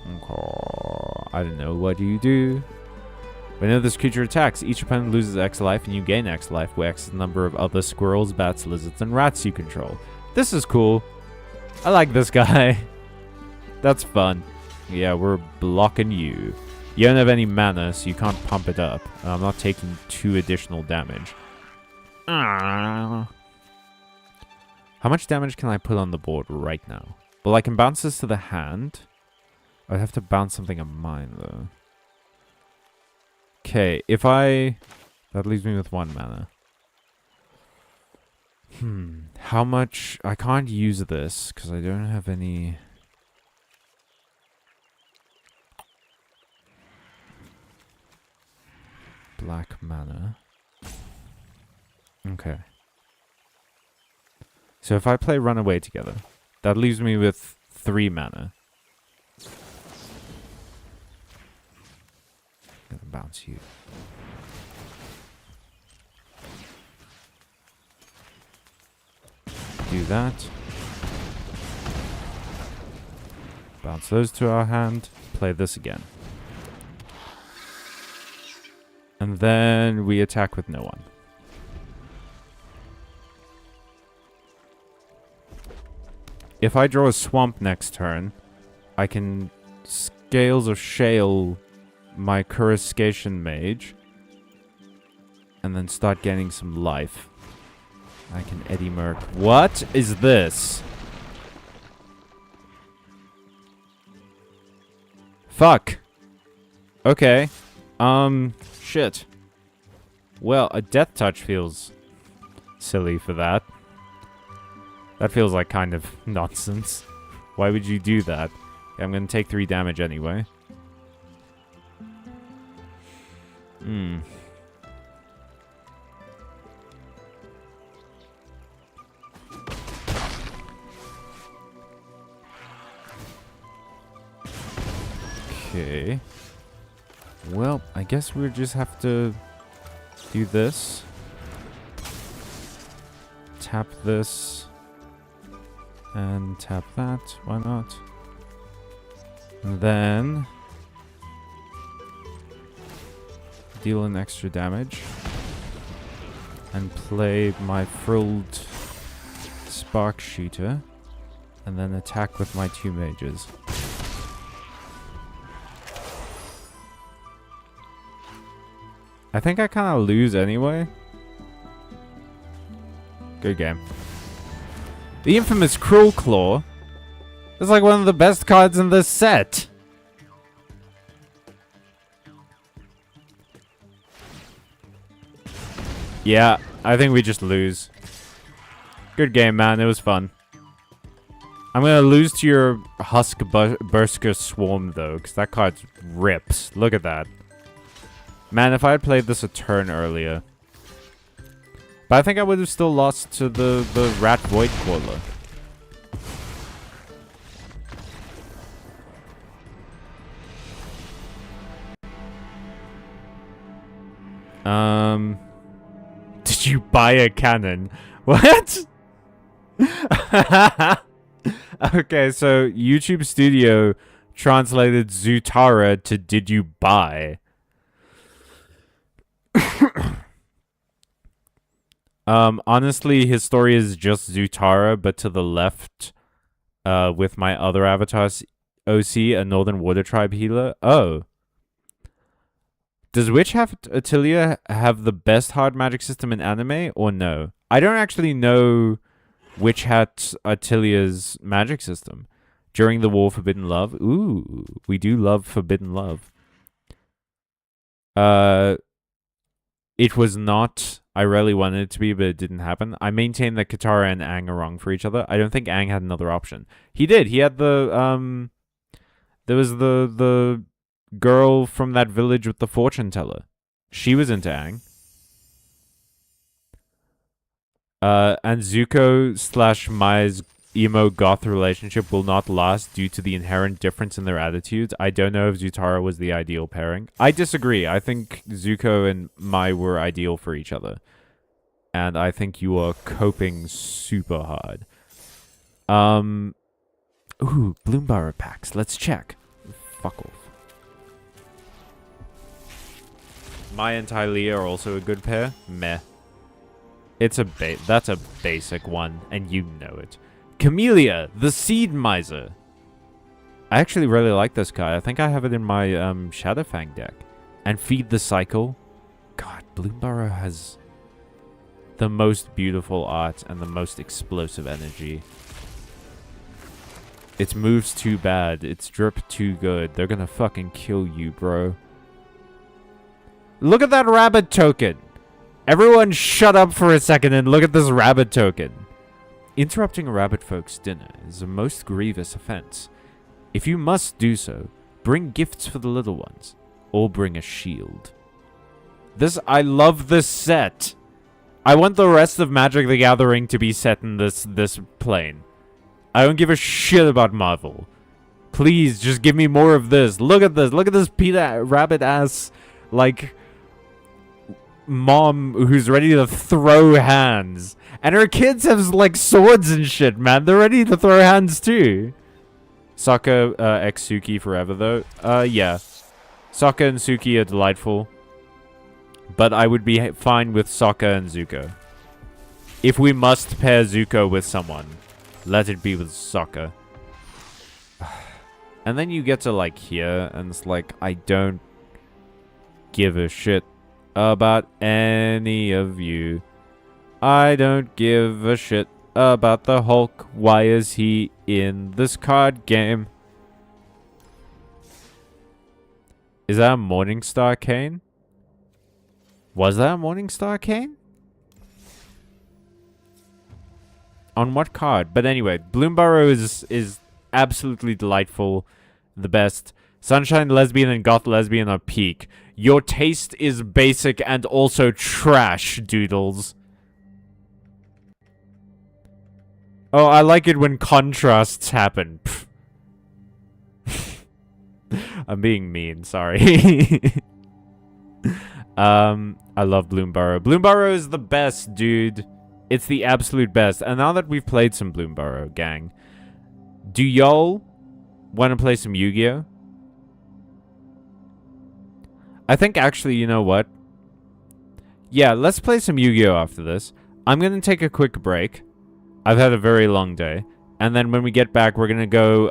Okay. I don't know. What do you do? Whenever this creature attacks, each opponent loses X life and you gain X life, where X is the number of other squirrels, bats, lizards, and rats you control. This is cool. I like this guy. That's fun. Yeah, we're blocking you. You don't have any mana, so you can't pump it up. And I'm not taking 2 additional damage. How much damage can I put on the board right now? Well, I can bounce this to the hand. I'd have to bounce something of mine, though. Okay, if I... That leaves me with 1 mana. How much... I can't use this, because I don't have any... black mana. Okay. So if I play Runaway together, that leaves me with 3 mana. I'm gonna bounce you. Do that. Bounce those to our hand. Play this again. And then we attack with no one. If I draw a swamp next turn, I can Scales of Shale my Coruscation Mage. And then start getting some life. I can Eddie Merc. What is this? Fuck. Okay. Shit. Well, a Death Touch feels silly for that. That feels like kind of nonsense. Why would you do that? I'm gonna take 3 damage anyway. Okay. Well, I guess we just have to do this. Tap this. And tap that. Why not? And then deal an extra damage. And play my frilled Spark Shooter. And then attack with my 2 mages. I think I kind of lose anyway. Good game. The infamous Cruel Claw is like one of the best cards in this set. Yeah, I think we just lose. Good game, man. It was fun. I'm going to lose to your Husk Berserker Swarm, though, because that card rips. Look at that. Man, if I had played this a turn earlier. But I think I would have still lost to the Rat Void Crawler. Did you buy a cannon? What? Okay, so YouTube Studio translated Zutara to did you buy? Honestly, his story is just Zutara, but to the left, with my other avatars, OC, a Northern Water Tribe healer. Oh. Does Witch Hat Attilia have the best hard magic system in anime, or no? I don't actually know Witch Hat Attilia's magic system. During the war, forbidden love. Ooh, we do love forbidden love. It was not. I really wanted it to be, but it didn't happen. I maintain that Katara and Aang are wrong for each other. I don't think Aang had another option. He did. He had the There was the girl from that village with the fortune teller. She was into Aang. And Zuko / Maya's emo goth relationship will not last due to the inherent difference in their attitudes. I don't know if Zutara was the ideal pairing. I disagree. I think Zuko and Maya were ideal for each other. And I think you are coping super hard. Ooh, Bloomburrow packs. Let's check. Fuck off. Maya and Tylea are also a good pair. Meh. It's a that's a basic one, and you know it. Camellia, the Seed Miser. I actually really like this card. I think I have it in my Shadowfang deck. And Feed the Cycle. God, Bloomburrow has the most beautiful art and the most explosive energy. Its move's too bad. Its drip too good. They're gonna fucking kill you, bro. Look at that rabbit token. Everyone shut up for a second and look at this rabbit token. Interrupting a rabbit folk's dinner is a most grievous offense. If you must do so, bring gifts for the little ones, or bring a shield. I love this set. I want the rest of Magic the Gathering to be set in this plane. I don't give a shit about Marvel. Please, just give me more of this. Look at this. Look at this Peter Rabbit ass, like, mom who's ready to throw hands. And her kids have, like, swords and shit, man. They're ready to throw hands, too. Sokka, ex Suki forever, though. Yeah. Sokka and Suki are delightful. But I would be fine with Sokka and Zuko. If we must pair Zuko with someone, let it be with Sokka. And then you get to, like, here, and it's like, I don't give a shit about any of you. I don't give a shit about the Hulk. Why is he in this card game? Is that a Morningstar Kane? Was that a Morningstar Kane? On what card? But anyway, Bloomburrow is absolutely delightful. The best. Sunshine Lesbian and Goth Lesbian are peak. Your taste is basic and also trash, Doodles. Oh, I like it when contrasts happen. I'm being mean, sorry. I love Bloomburrow. Bloomburrow is the best, dude. It's the absolute best. And now that we've played some Bloomburrow, gang, do y'all want to play some Yu-Gi-Oh? I think actually, you know what? Yeah, let's play some Yu-Gi-Oh after this. I'm going to take a quick break. I've had a very long day. And then when we get back, we're going to go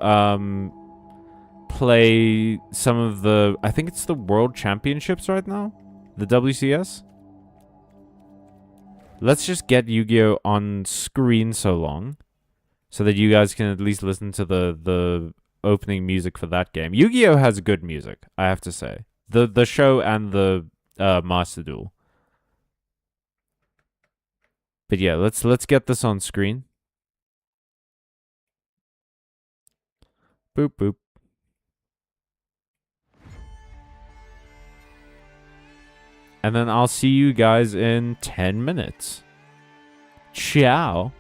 play some of the... I think it's the World Championships right now? The WCS? Let's just get Yu-Gi-Oh on screen so long, so that you guys can at least listen to the opening music for that game. Yu-Gi-Oh has good music, I have to say. The show and the Master Duel. But yeah, let's get this on screen. Boop boop. And then I'll see you guys in 10 minutes. Ciao.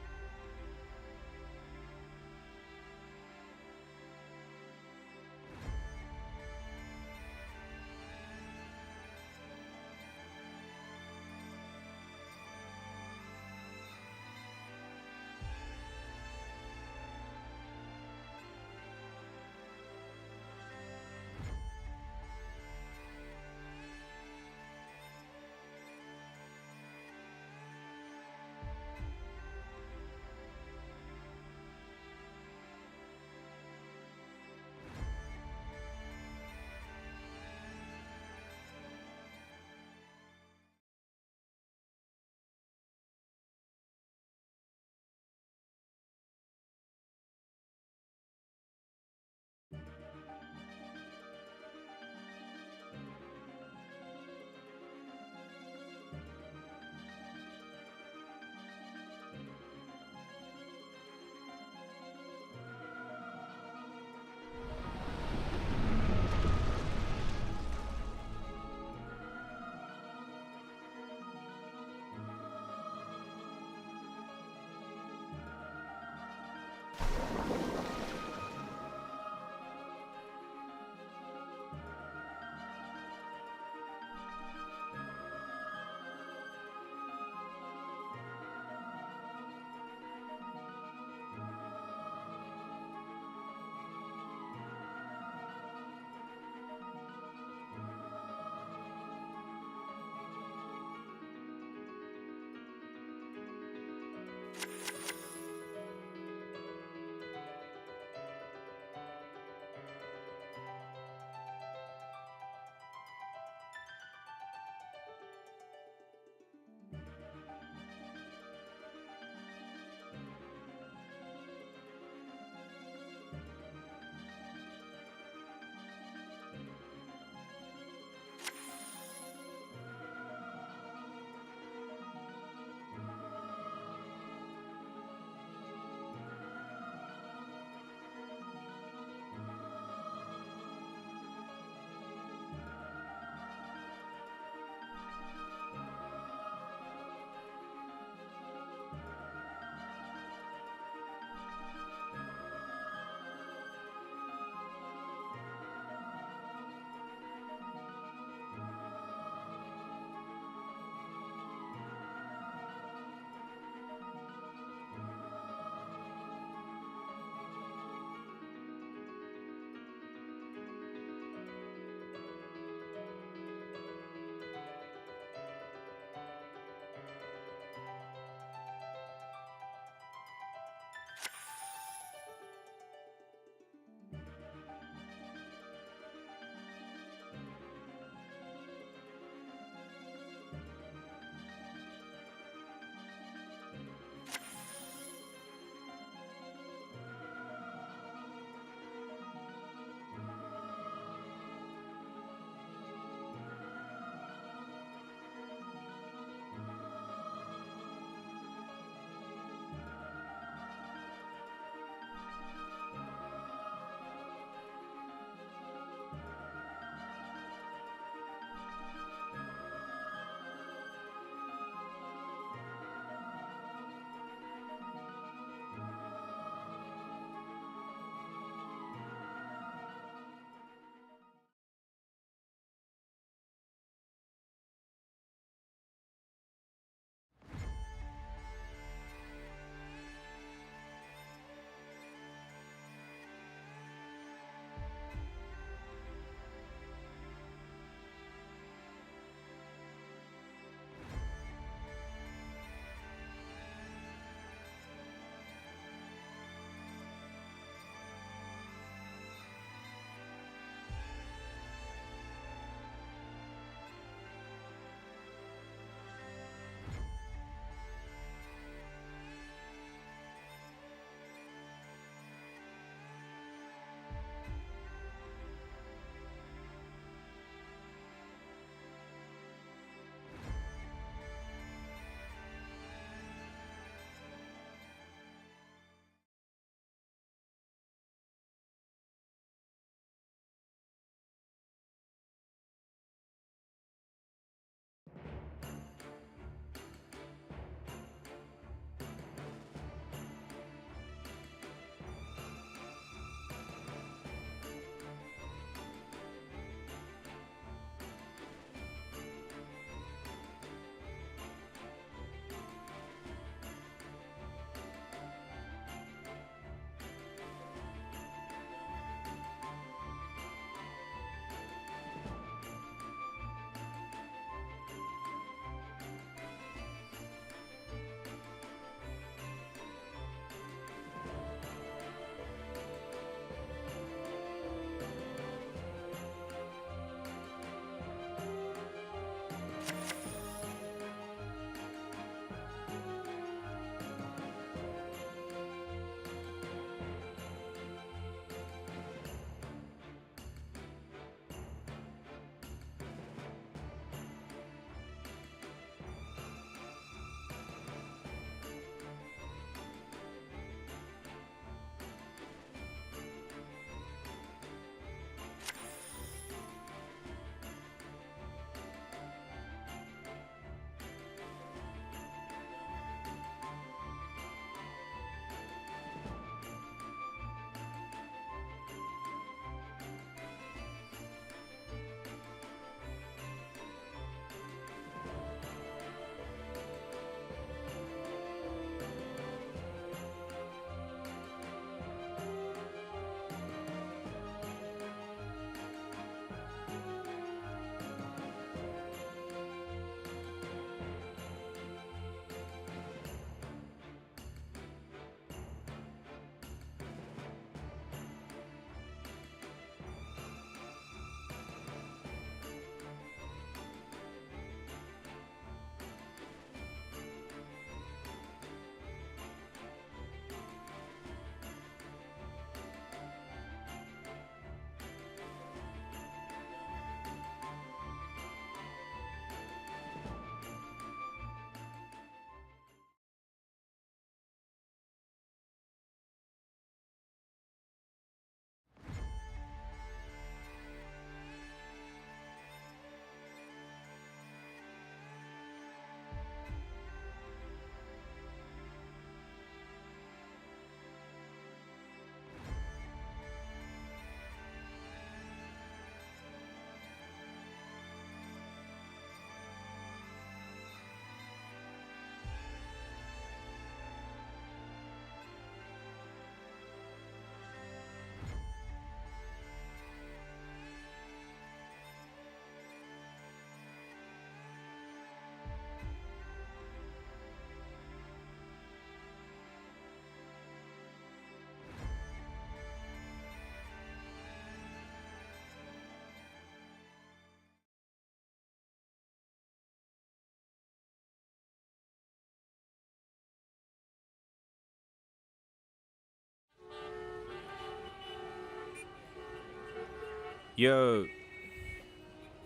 Yo.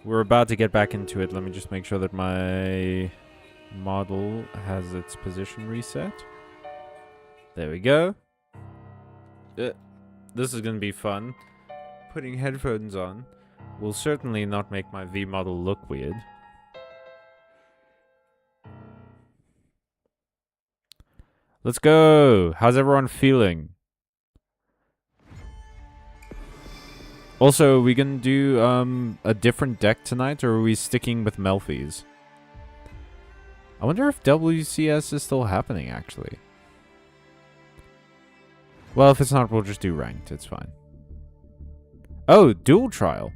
We're about to get back into it. Let me just make sure that my model has its position reset. There we go. This is gonna be fun. Putting headphones on will certainly not make my V model look weird. Let's go! How's everyone feeling? Also, are we gonna do a different deck tonight, or are we sticking with Melfi's? I wonder if WCS is still happening, actually. Well, if it's not, we'll just do ranked. It's fine. Oh, dual trial.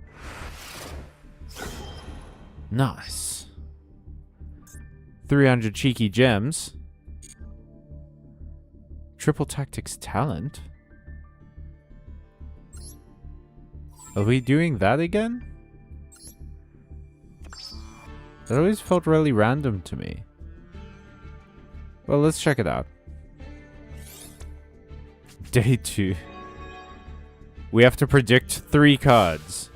Nice. 300 cheeky gems. Triple tactics talent. Are we doing that again? That always felt really random to me. Well, let's check it out. Day 2. We have to predict 3 cards.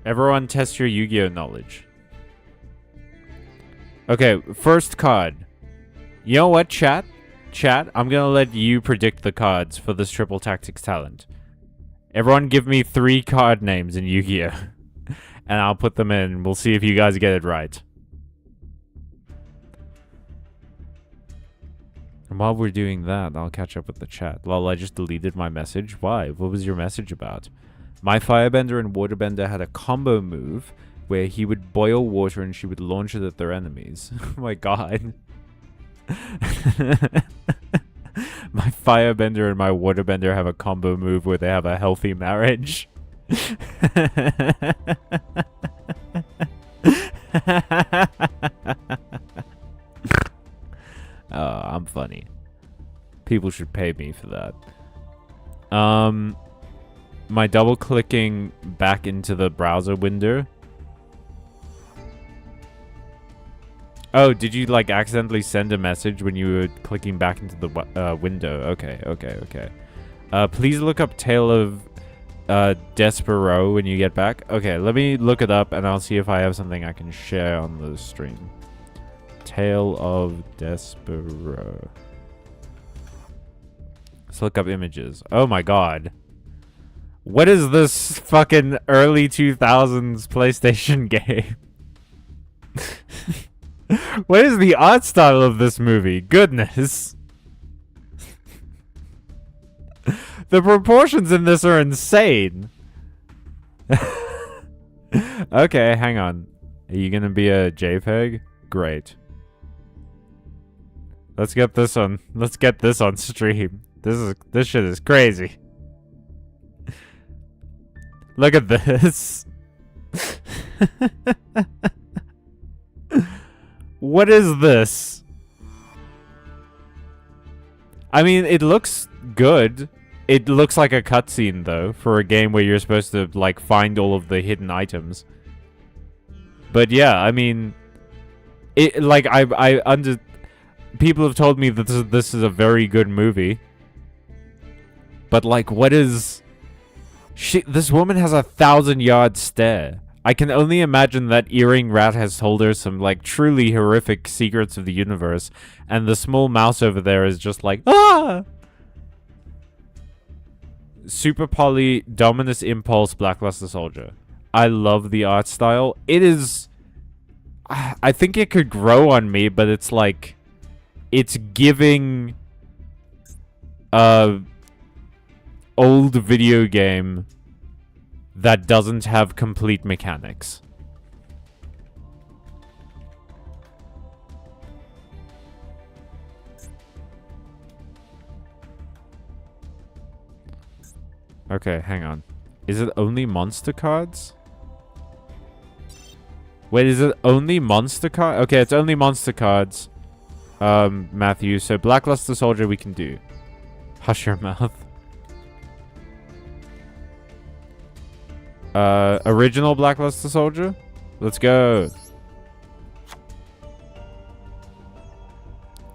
Everyone test your Yu-Gi-Oh knowledge. Okay, first card. You know what, chat? Chat, I'm gonna let you predict the cards for this triple tactics talent. Everyone give me 3 card names in Yu-Gi-Oh! And I'll put them in. We'll see if you guys get it right. And while we're doing that, I'll catch up with the chat. Lol, I just deleted my message. Why? What was your message about? My Firebender and Waterbender had a combo move where he would boil water and she would launch it at their enemies. Oh my god. My Firebender and my Waterbender have a combo move where they have a healthy marriage. Oh, I'm funny. People should pay me for that. My double clicking back into the browser window. Oh, did you like accidentally send a message when you were clicking back into the window? Okay. Please look up Tale of Despero when you get back. Okay, let me look it up and I'll see if I have something I can share on the stream. Tale of Despero. Let's look up images. Oh my god. What is this fucking early 2000s PlayStation game? What is the art style of this movie? Goodness. The proportions in this are insane. Okay, hang on. Are you gonna be a JPEG? Great. Let's get this on. Let's get this on stream. This shit is crazy. Look at this. What is this? I mean, it looks good. It looks like a cutscene, though, for a game where you're supposed to, like, find all of the hidden items. But yeah, I mean, it like people have told me that this is a very good movie. But like, what is? This woman has a 1,000-yard stare. I can only imagine that Earring Rat has told her some, like, truly horrific secrets of the universe, and the small mouse over there is just like, ah! Super Poly, Dominus Impulse, Blackluster Soldier. I love the art style. It is... I think it could grow on me, but it's like... It's giving... old video game that doesn't have complete mechanics. Okay, hang on. Is it only monster cards? Wait, is it only monster cards? Okay, it's only monster cards. Matthew. So Blackluster Soldier we can do. Hush your mouth. Original Blackluster Soldier? Let's go.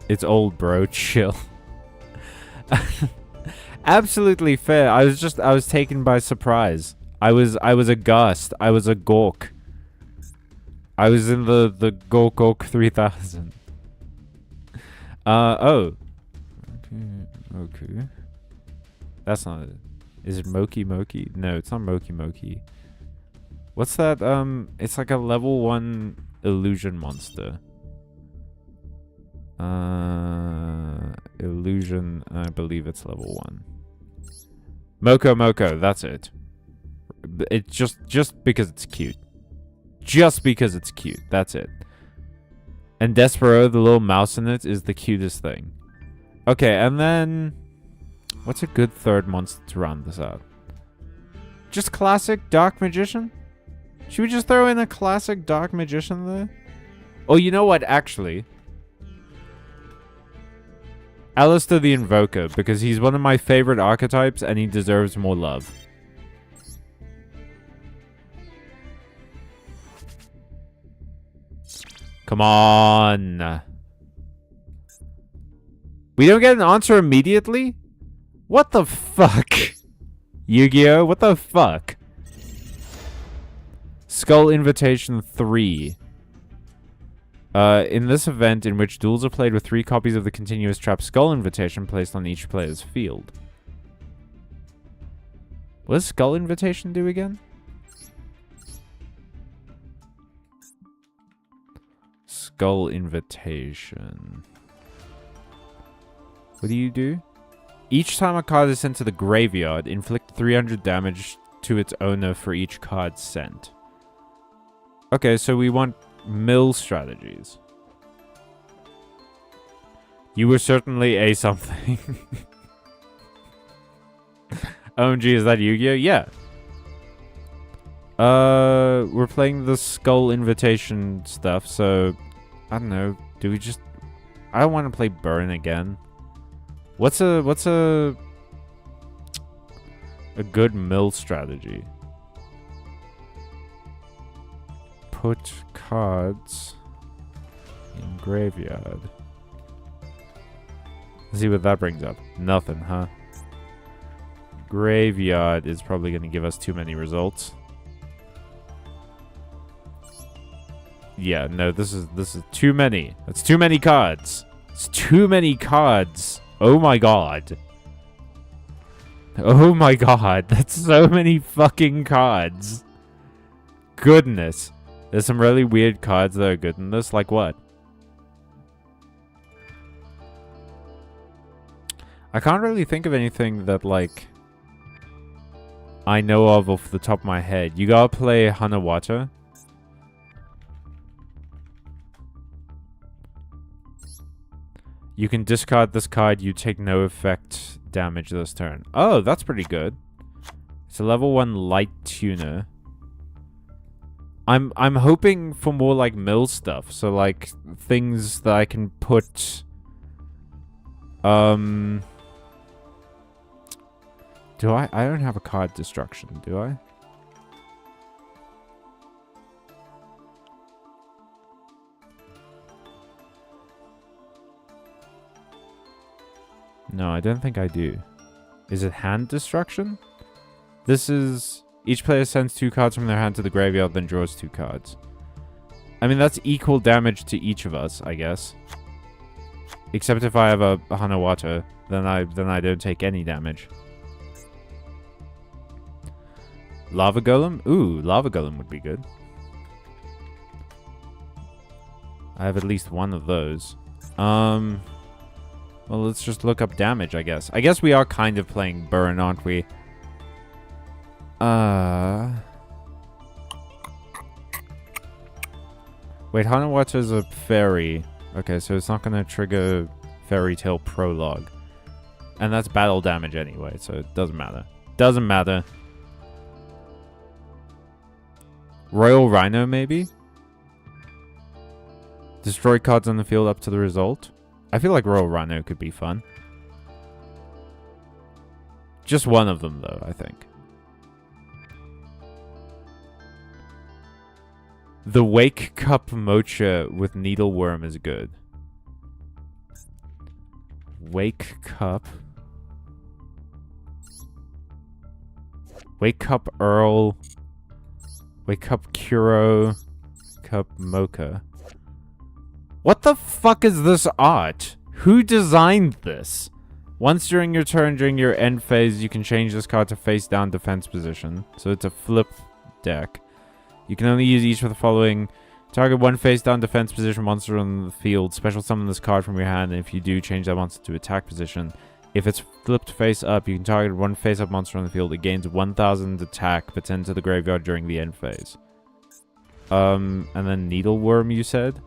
It's old, bro. Chill. Absolutely fair. I was taken by surprise. I was aghast. I was a gawk. I was in the Gawk 3000. Oh. Okay. That's not it. Is it Moki Moki? No, it's not Moki Moki. What's that? It's like a level 1 illusion monster. Illusion, I believe it's level 1. Moko, that's it. It's just because it's cute. Just because it's cute, that's it. And Despero, the little mouse in it, is the cutest thing. Okay, and then... what's a good third monster to round this out? Just classic Dark Magician? Should we just throw in a classic Dark Magician there? Oh, you know what, actually? Alistair the Invoker, because he's one of my favorite archetypes and he deserves more love. Come on. We don't get an answer immediately? What the fuck? Yu-Gi-Oh! What the fuck? Skull Invitation 3. In this event, in which duels are played with 3 copies of the continuous trap Skull Invitation placed on each player's field. What does Skull Invitation do again? Skull Invitation. What do you do? Each time a card is sent to the graveyard, inflict 300 damage to its owner for each card sent. Okay, so we want mill strategies. You were certainly a something. OMG, is that Yu-Gi-Oh? Yeah. We're playing the Skull Invitation stuff, so... I don't know. Do we just... I don't want to play Burn again. What's a good mill strategy? Put cards in graveyard. Let's see what that brings up. Nothing, huh? Graveyard is probably going to give us too many results. Yeah, no, this is too many. That's too many cards. It's too many cards. Oh my god. Oh my god, that's so many fucking cards. Goodness. There's some really weird cards that are good in this. Like what? I can't really think of anything that, like, I know of off the top of my head. You gotta play Hanawata. You can discard this card. You take no effect damage this turn. Oh, that's pretty good. It's a level 1 light tuner. I'm hoping for more like mill stuff. So like things that I can put. Do I? I don't have a card destruction, do I? No, I don't think I do. Is it hand destruction? This is... Each player sends 2 cards from their hand to the graveyard, then draws 2 cards. I mean, that's equal damage to each of us, I guess. Except if I have a Hanawata, then I don't take any damage. Lava Golem? Ooh, Lava Golem would be good. I have at least one of those. Well, let's just look up damage, I guess. I guess we are kind of playing Burn, aren't we? Wait, Hanawata is a fairy. Okay, so it's not going to trigger Fairy Tale Prologue. And that's battle damage anyway, so it doesn't matter. Doesn't matter. Royal Rhino, maybe? Destroy cards on the field up to the result. I feel like Royal Rhino could be fun. Just one of them, though, I think. The Wake Cup Mocha with Needleworm is good. Wake Cup. Wake up Earl. Wake up Kuro. Wake up Mocha. What the fuck is this art? Who designed this? Once during your turn, during your end phase, you can change this card to face down defense position. So it's a flip deck. You can only use each of the following. Target one face down defense position monster on the field. Special summon this card from your hand, and if you do, change that monster to attack position. If it's flipped face up, you can target one face up monster on the field. It gains 1000 attack, but send to the graveyard during the end phase. And then Needleworm, you said?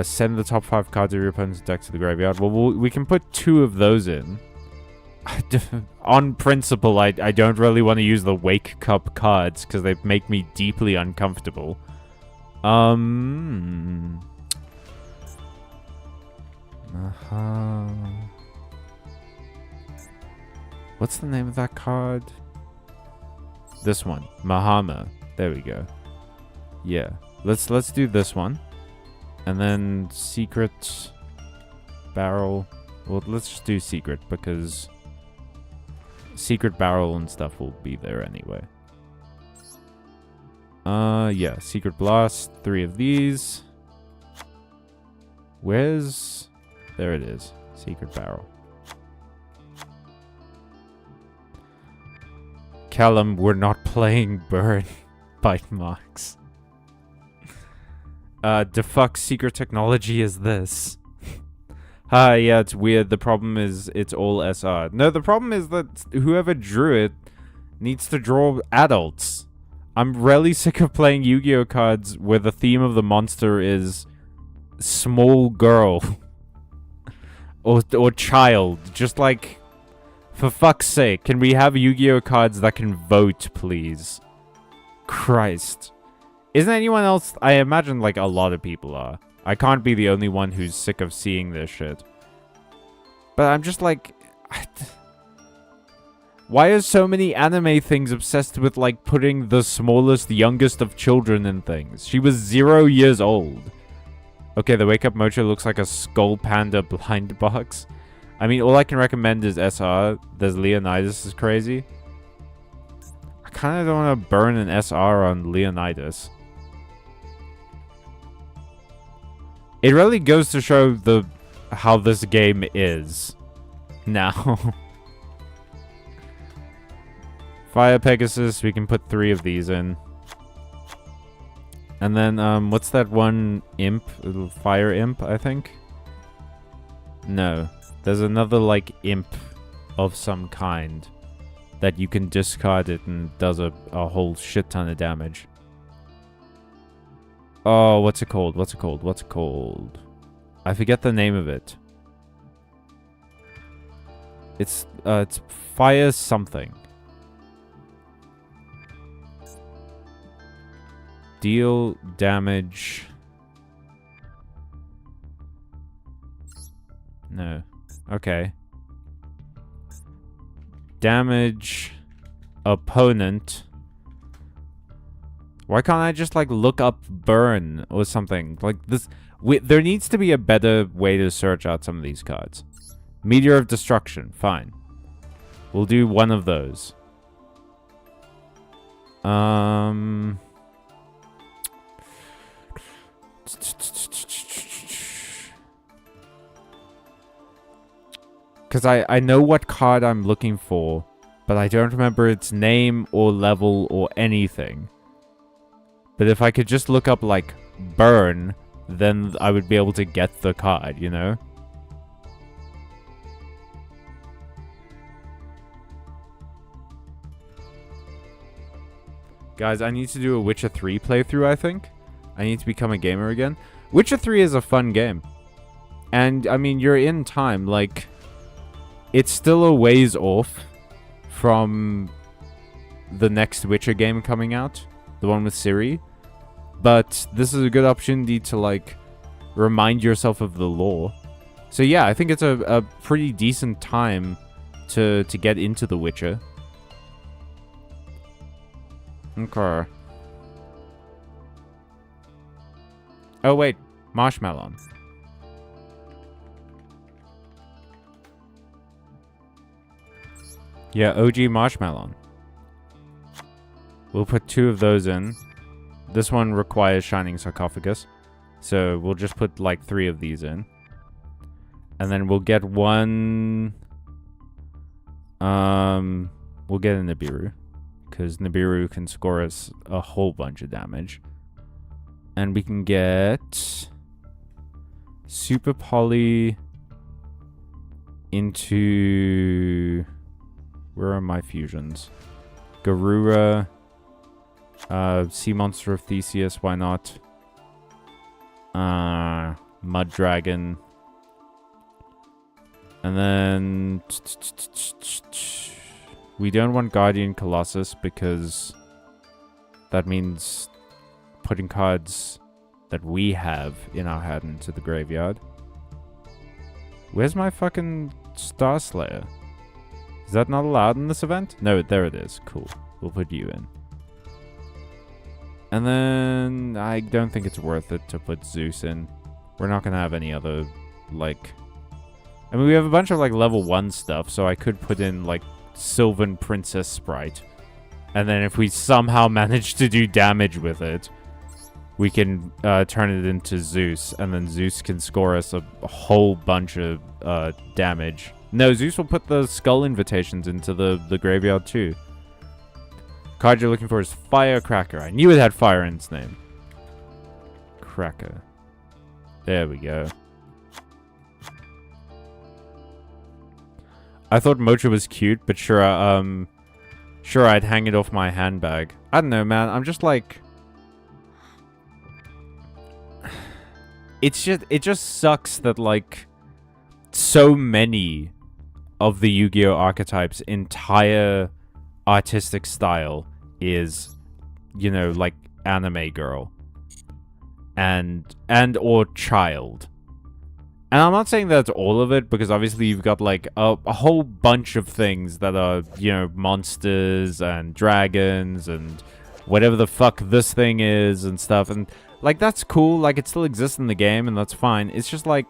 Send the top 5 cards of your opponent's deck to the graveyard. Well, we can put 2 of those in. On principle, I don't really want to use the Wake Cup cards because they make me deeply uncomfortable. What's the name of that card? This one, Mahama. There we go. Yeah, let's do this one, and then Secret Barrel. Well, let's just do Secret because Secret Barrel and stuff will be there anyway. Yeah, Secret Blast, 3 of these. Where's... There it is. Secret Barrel. Callum, we're not playing Burn. Byte Marx. The fuck secret technology is this? Yeah, it's weird. The problem is it's all SR. No, the problem is that whoever drew it needs to draw adults. I'm really sick of playing Yu-Gi-Oh cards where the theme of the monster is small girl. or child. Just like, for fuck's sake, can we have Yu-Gi-Oh cards that can vote, please? Christ. Isn't anyone else... I imagine, like, a lot of people are. I can't be the only one who's sick of seeing this shit. But I'm just like... Why are so many anime things obsessed with, like, putting the smallest, youngest of children in things? She was 0 years old. Okay, the Wake Up Mocha looks like a Skull Panda blind box. I mean, all I can recommend is SR. There's Leonidas is crazy. I kind of don't want to burn an SR on Leonidas. It really goes to show how this game is now. Fire Pegasus, we can put 3 of these in. And then, what's that one imp? Fire imp, I think? No. There's another, like, imp of some kind that you can discard it and does a whole shit ton of damage. Oh, what's it called? What's it called? What's it called? I forget the name of it. It's fire something. Deal damage. No. Okay. Damage opponent. Why can't I just, like, look up burn or something? Like, this... there needs to be a better way to search out some of these cards. Meteor of Destruction. Fine. We'll do one of those. Because I know what card I'm looking for, but I don't remember its name or level or anything. But if I could just look up, like, burn, then I would be able to get the card, you know? Guys, I need to do a Witcher 3 playthrough, I think. I need to become a gamer again. Witcher 3 is a fun game. And, I mean, you're in time, like... It's still a ways off from the next Witcher game coming out. The one with Ciri. But this is a good opportunity to, like, remind yourself of the lore. So yeah, I think it's a pretty decent time to get into The Witcher. Okay. Oh wait, Marshmallow. Yeah, OG Marshmallow. We'll put 2 of those in. This one requires Shining Sarcophagus. So we'll just put like 3 of these in. And then we'll get one... we'll get a Nibiru. Because Nibiru can score us a whole bunch of damage. And we can get... Super Poly... into... Where are my fusions? Garura... Sea Monster of Theseus, why not? Mud Dragon. And then... We don't want Guardian Colossus because that means putting cards that we have in our hand into the graveyard. Where's my fucking Star Slayer? Is that not allowed in this event? No, there it is. Cool. We'll put you in. And then I don't think it's worth it to put Zeus in. We're not going to have any other, like... I mean, we have a bunch of, like, level 1 stuff, so I could put in, like, Sylvan Princess Sprite. And then if we somehow manage to do damage with it, we can turn it into Zeus, and then Zeus can score us a whole bunch of damage. No, Zeus will put the Skull Invitations into the graveyard, too. Card you're looking for is Firecracker. I knew it had fire in its name. Cracker. There we go. I thought Mocha was cute, but sure, sure, I'd hang it off my handbag. I don't know, man. I'm just like... It just sucks that, like, so many of the Yu-Gi-Oh! Archetypes' entire artistic style is, you know, like, anime girl. And or child. And I'm not saying that's all of it, because obviously you've got, like, a whole bunch of things that are, you know, monsters and dragons and whatever the fuck this thing is and stuff. And, like, that's cool. Like, it still exists in the game, and that's fine. It's just, like...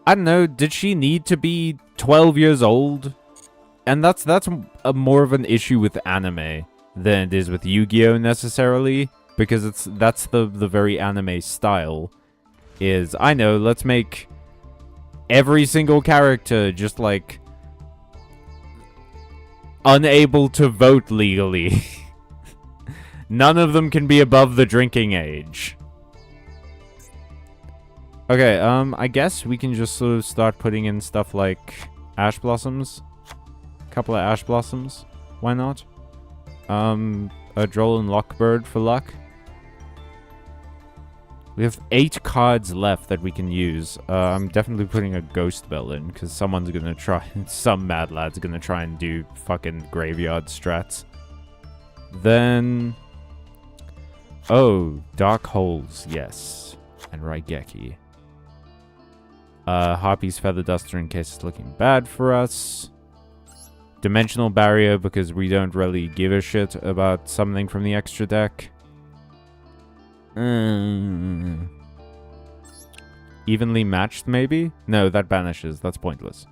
I don't know, did she need to be 12 years old? And that's a more of an issue with anime than it is with Yu-Gi-Oh! Necessarily. Because that's the very anime style. Is, I know, let's make every single character just, like, unable to vote legally. None of them can be above the drinking age. Okay, I guess we can just sort of start putting in stuff like Ash Blossoms. A couple of Ash Blossoms. Why not? A Droll and Lockbird for luck. We have 8 cards left that we can use. I'm definitely putting a Ghost Bell in, because someone's gonna try... Some mad lad's gonna try and do fucking graveyard strats. Then... Oh, Dark Holes, yes. And Raigeki. Harpy's Feather Duster in case it's looking bad for us. Dimensional Barrier, because we don't really give a shit about something from the extra deck. Evenly matched, maybe? No, that banishes. That's pointless.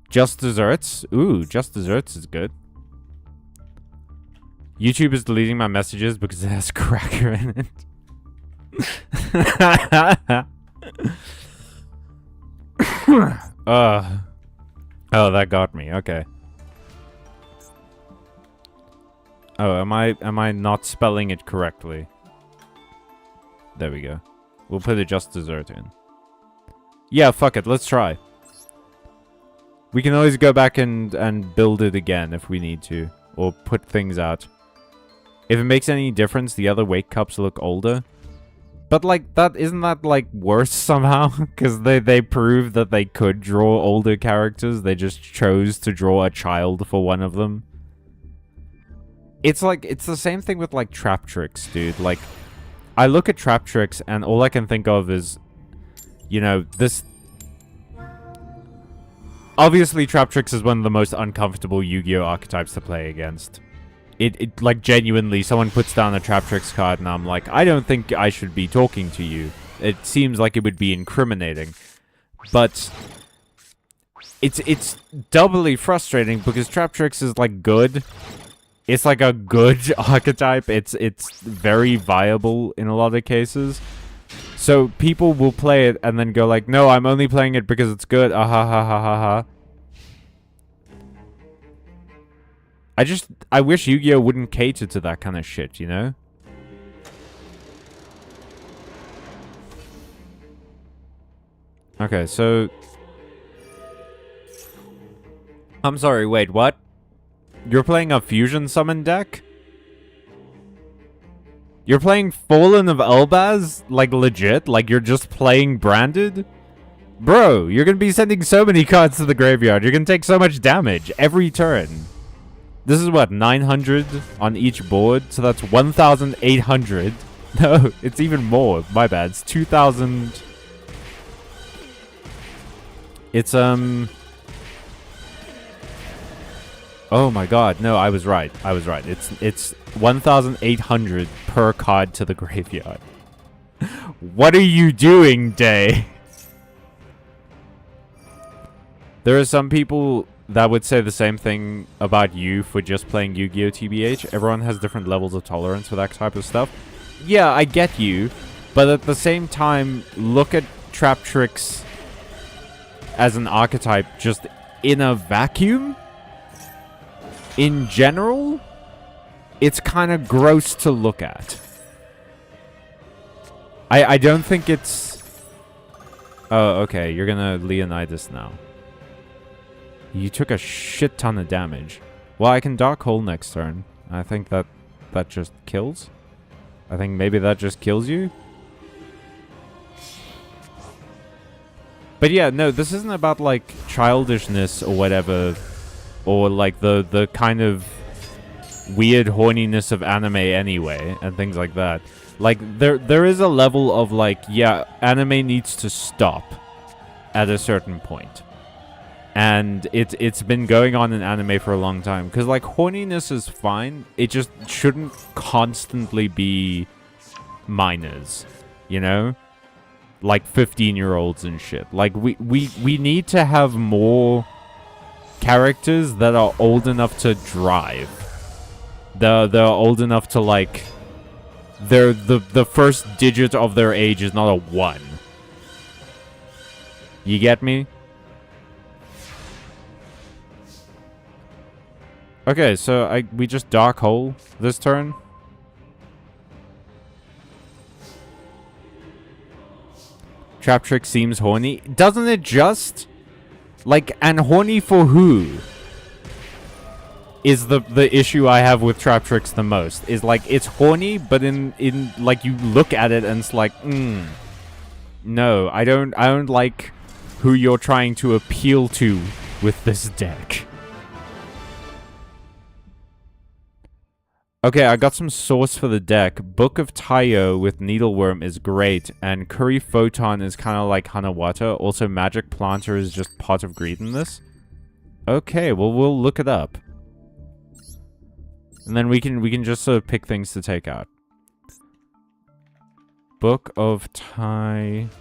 Just Desserts. Ooh, Just Desserts is good. YouTube is deleting my messages because it has Cracker in it. Oh, that got me. Okay. Oh, am I not spelling it correctly? There we go. We'll put a Just Dessert in. Yeah, fuck it. Let's try. We can always go back and build it again if we need to. Or put things out. If it makes any difference, the other Wake Cups look older. But, like, isn't that, like, worse somehow? Because they proved that they could draw older characters. They just chose to draw a child for one of them. It's like, it's the same thing with, like, Trap Tricks, dude. Like, I look at Trap Tricks, and all I can think of is, you know, this... Obviously, Trap Tricks is one of the most uncomfortable Yu-Gi-Oh! Archetypes to play against. It, like, genuinely, someone puts down a Trap Tricks card, and I'm like, I don't think I should be talking to you. It seems like it would be incriminating. But it's doubly frustrating because Trap Tricks is like good. It's like a good archetype. It's very viable in a lot of cases. So people will play it and then go like, no, I'm only playing it because it's good. Ah ha ha ha ha ha. I wish Yu-Gi-Oh! Wouldn't cater to that kind of shit, you know? Okay, so... I'm sorry, wait, what? You're playing a fusion summon deck? You're playing Fallen of Elbaz? Like, legit? Like, you're just playing branded? Bro, you're gonna be sending so many cards to the graveyard. You're gonna take so much damage every turn. This is what, 900 on each board? So that's 1,800. No, it's even more. My bad. It's 2,000... It's, Oh my god. No, I was right. I was right. It's 1,800 per card to the graveyard. What are you doing, Day? There are some people that would say the same thing about you for just playing Yu-Gi-Oh! TBH. Everyone has different levels of tolerance for that type of stuff. Yeah, I get you. But at the same time, look at Trap Tricks as an archetype just in a vacuum. In general, it's kind of gross to look at. I don't think it's... Oh, okay. You're gonna Leonidas now. You took a shit ton of damage. Well, I can Dark Hole next turn. I think that just kills. I think maybe that just kills you. But yeah, no, this isn't about, like, childishness or whatever. Or, like, the kind of weird horniness of anime anyway. And things like that. Like, there is a level of, like, yeah, anime needs to stop at a certain point. And it's been going on in anime for a long time. Because, like, horniness is fine. It just shouldn't constantly be minors. You know? Like 15-year-olds and shit. Like, we need to have more characters that are old enough to drive. They're old enough to, like... the first digit of their age is not a 1. You get me? Okay, so we just Dark Hole this turn. Trap Trick seems horny. Doesn't it just? Like, and horny for who? Is the issue I have with Trap Tricks the most. Is like, it's horny, but in like, you look at it and it's like, no, I don't like who you're trying to appeal to with this deck. Okay, I got some source for the deck. Book of Taiyo with Needleworm is great, and Curry Photon is kind of like Hanawata. Also, Magic Planter is just Pot of Greed in this. Okay, well, we'll look it up. And then we can just sort of pick things to take out. Book of Taiyo.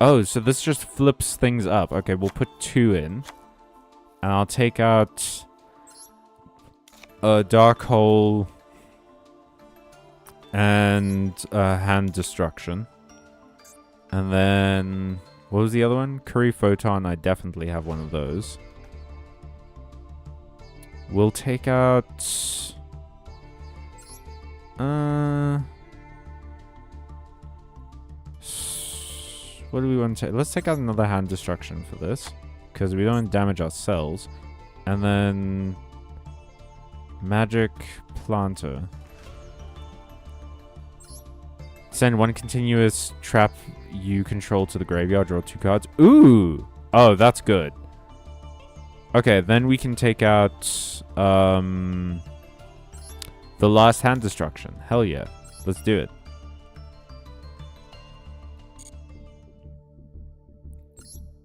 Oh, so this just flips things up. Okay, we'll put 2 in. And I'll take out... Dark Hole and Hand Destruction. And then what was the other one? Curry Photon. I definitely have one of those. We'll take out what do we want to take? Let's take out another Hand Destruction for this, because we don't want to damage ourselves. And then Magic Planter. Send 1 continuous trap you control to the graveyard. Draw 2 cards. Ooh! Oh, that's good. Okay, then we can take out the last Hand Destruction. Hell yeah. Let's do it.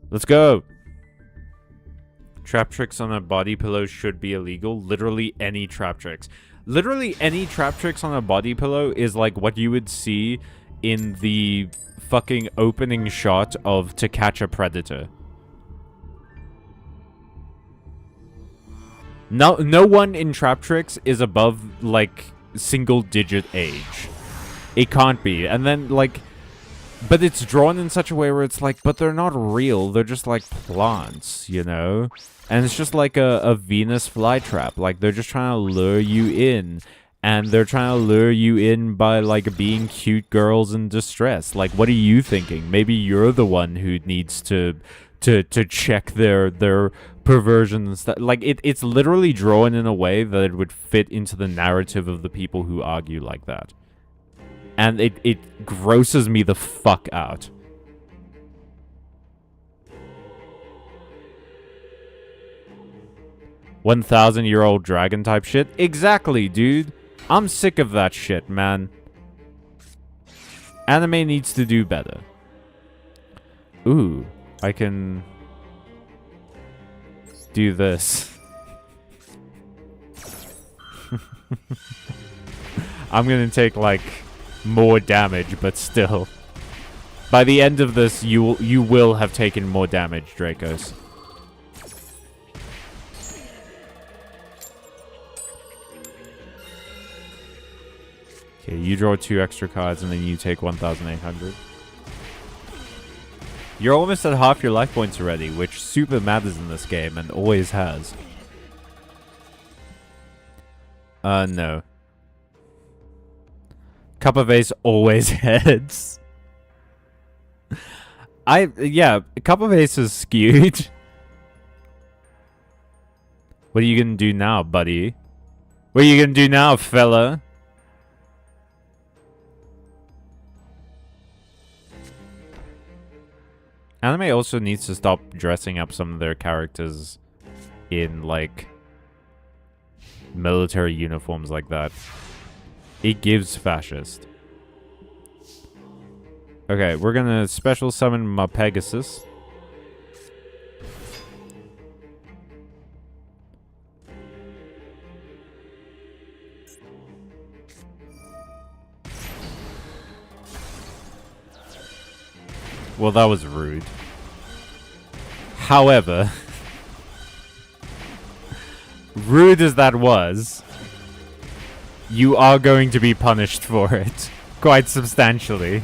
Let's go! Trap Tricks on a body pillow should be illegal. Literally any Trap Tricks. Literally any Trap Tricks on a body pillow is like what you would see in the fucking opening shot of To Catch a Predator. No one in Trap Tricks is above, like, single-digit age. It can't be. And then, like... But it's drawn in such a way where it's like, but they're not real. They're just, like, plants, you know? And it's just like a Venus flytrap. Like, they're just trying to lure you in. And they're trying to lure you in by, like, being cute girls in distress. Like, what are you thinking? Maybe you're the one who needs to check their perversion and stuff. Like, it's literally drawn in a way that it would fit into the narrative of the people who argue like that. And it grosses me the fuck out. $1,000-year-old dragon type shit? Exactly, dude. I'm sick of that shit, man. Anime needs to do better. Ooh, I can do this. I'm gonna take, like, more damage, but still. By the end of this, you will have taken more damage, Dracos. Okay, you draw 2 extra cards, and then you take 1,800. You're almost at half your life points already, which super matters in this game, and always has. No. Cup of Ace always heads. Yeah, Cup of Ace is skewed. What are you gonna do now, buddy? What are you gonna do now, fella? Anime also needs to stop dressing up some of their characters in, like, military uniforms like that. It gives fascist. Okay, we're gonna special summon my Pegasus. Well, that was rude. However, rude as that was, you are going to be punished for it. Quite substantially.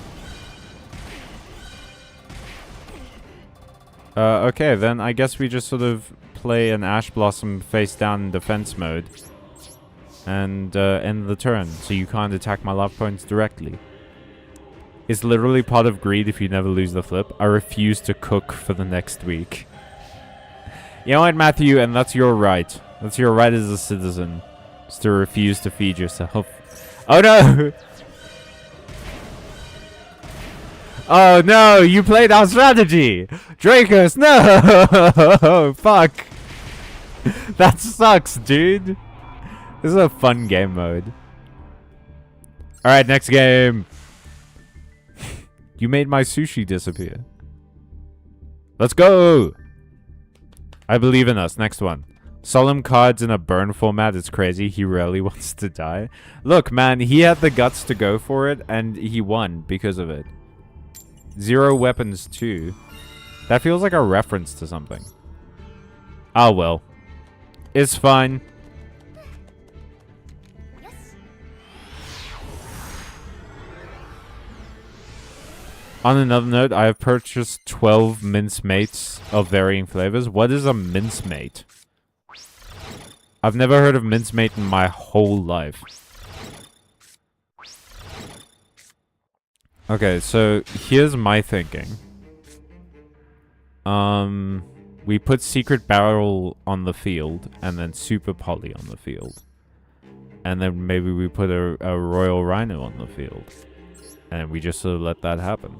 Okay, then I guess we just sort of play an Ash Blossom face down in defense mode. And end the turn, so you can't attack my love points directly. It's literally part of greed if you never lose the flip. I refuse to cook for the next week. You know what, Matthew? And that's your right. That's your right as a citizen. Is to refuse to feed yourself. Oh no! Oh no! You played our strategy! Dracos, no! Fuck! That sucks, dude! This is a fun game mode. Alright, next game! You made my sushi disappear. Let's go! I believe in us. Next one. Solemn cards in a burn format is crazy. He rarely wants to die. Look, man, he had the guts to go for it, and he won because of it. 0 weapons too. That feels like a reference to something. Oh well. It's fine. On another note, I have purchased 12 mince mates of varying flavors. What is a mince mate? I've never heard of mince mate in my whole life. Okay, so here's my thinking. We put Secret Barrel on the field, and then Super Poly on the field. And then maybe we put a Royal Rhino on the field. And we just sort of let that happen.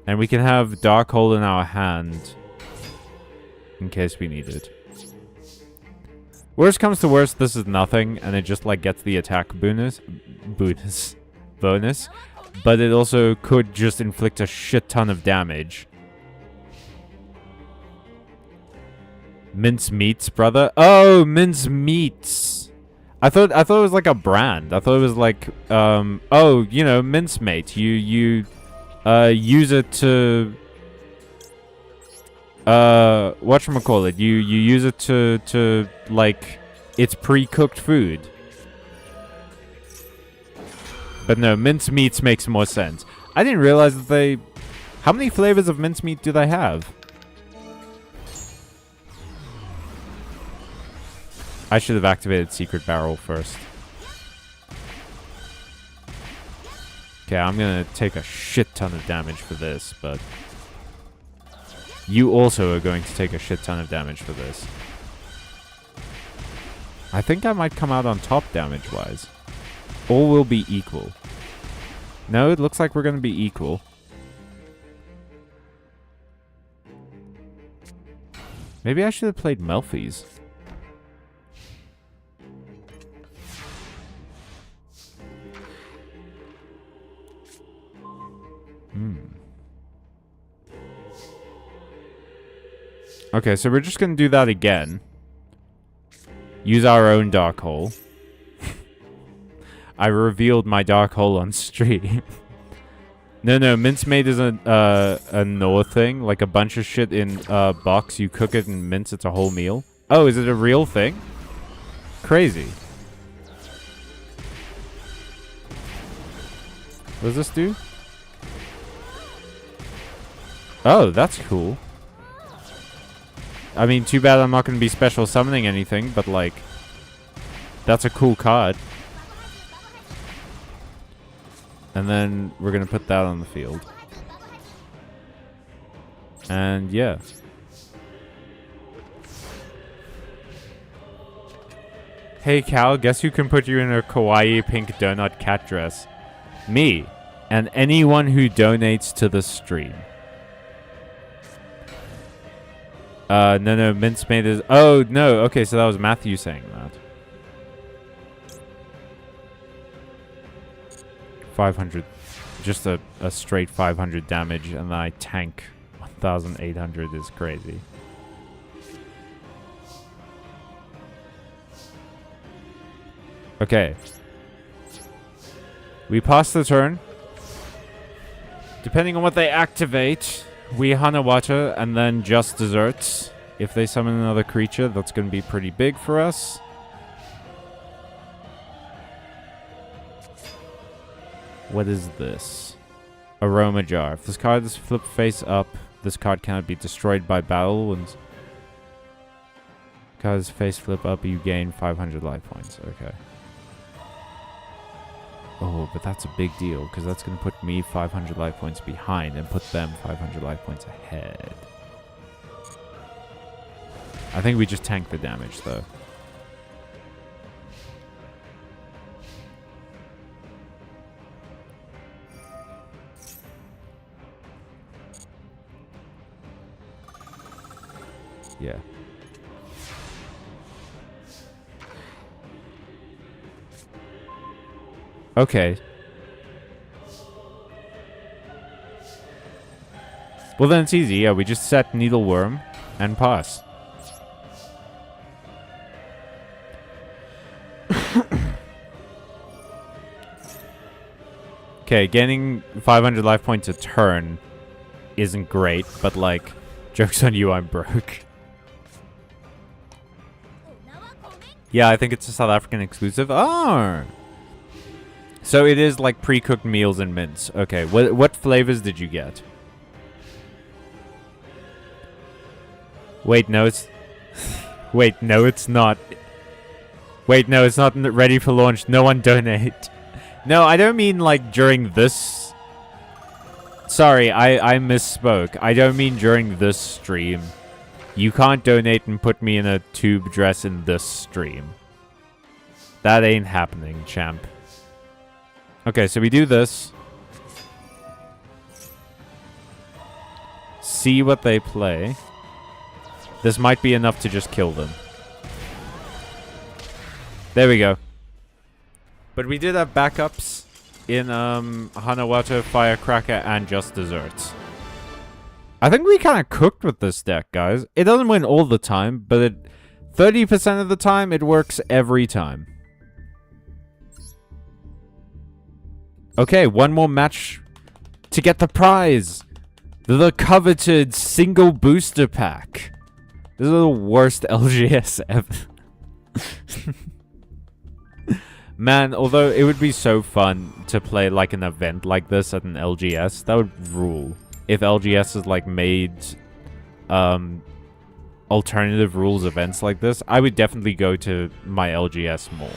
And we can have Dark Hole in our hand in case we need it. Worst comes to worst, this is nothing, and it just like gets the attack bonus. But it also could just inflict a shit ton of damage. Mince meats, brother. Oh, mince meats. I thought it was like a brand. I thought it was like, oh, you know, mince mate. You use it to whatchamacallit, you use it to like, it's pre-cooked food. But no, mincemeats makes more sense. I didn't realize that they... How many flavors of mincemeat do they have? I should have activated Secret Barrel first. Okay, I'm gonna take a shit ton of damage for this, but... You also are going to take a shit ton of damage for this. I think I might come out on top damage-wise. All will be equal. No, it looks like we're going to be equal. Maybe I should have played Melfi's. Okay, so we're just going to do that again. Use our own dark hole. I revealed my dark hole on stream. No, mincemeat is a Noah thing. Like a bunch of shit in a box. You cook it and mince. It's a whole meal. Oh, is it a real thing? Crazy. What does this do? Oh, that's cool. I mean, too bad I'm not going to be special summoning anything, but like... That's a cool card. And then we're going to put that on the field. And yeah. Hey Cal, guess who can put you in a kawaii pink donut cat dress? Me. And anyone who donates to the stream. No, mincemeat is... Oh, no. Okay, so that was Matthew saying that. 500. Just a straight 500 damage, and then I tank 1,800 is crazy. Okay. We pass the turn. Depending on what they activate, we Hanawater and then just desserts. If they summon another creature, that's going to be pretty big for us. What is this? Aroma Jar. If this card is flipped face up, this card cannot be destroyed by battle. When card is face flip up, you gain 500 life points. Okay. Oh, but that's a big deal, because that's going to put me 500 life points behind and put them 500 life points ahead. I think we just tank the damage, though. Yeah. Okay. Well, then it's easy. Yeah, we just set Needleworm and pass. Okay, gaining 500 life points a turn isn't great, but like, joke's on you, I'm broke. Yeah, I think it's a South African exclusive. Oh! So it is like pre-cooked meals and mince. Okay, what flavors did you get? Wait, no, it's... Wait, no, it's not. Wait, no, it's not ready for launch. No one donate. No, I don't mean like during this... Sorry, I misspoke. I don't mean during this stream. You can't donate and put me in a tube dress in this stream. That ain't happening, champ. Okay, so we do this. See what they play. This might be enough to just kill them. There we go. But we did have backups in Hanawater, Firecracker, and Just Desserts. I think we kind of cooked with this deck, guys. It doesn't win all the time, but 30% of the time, it works every time. Okay, one more match to get the prize. The coveted single booster pack. This is the worst LGS ever. Man, although it would be so fun to play like an event like this at an LGS, that would rule. If LGS is like made alternative rules events like this, I would definitely go to my LGS more.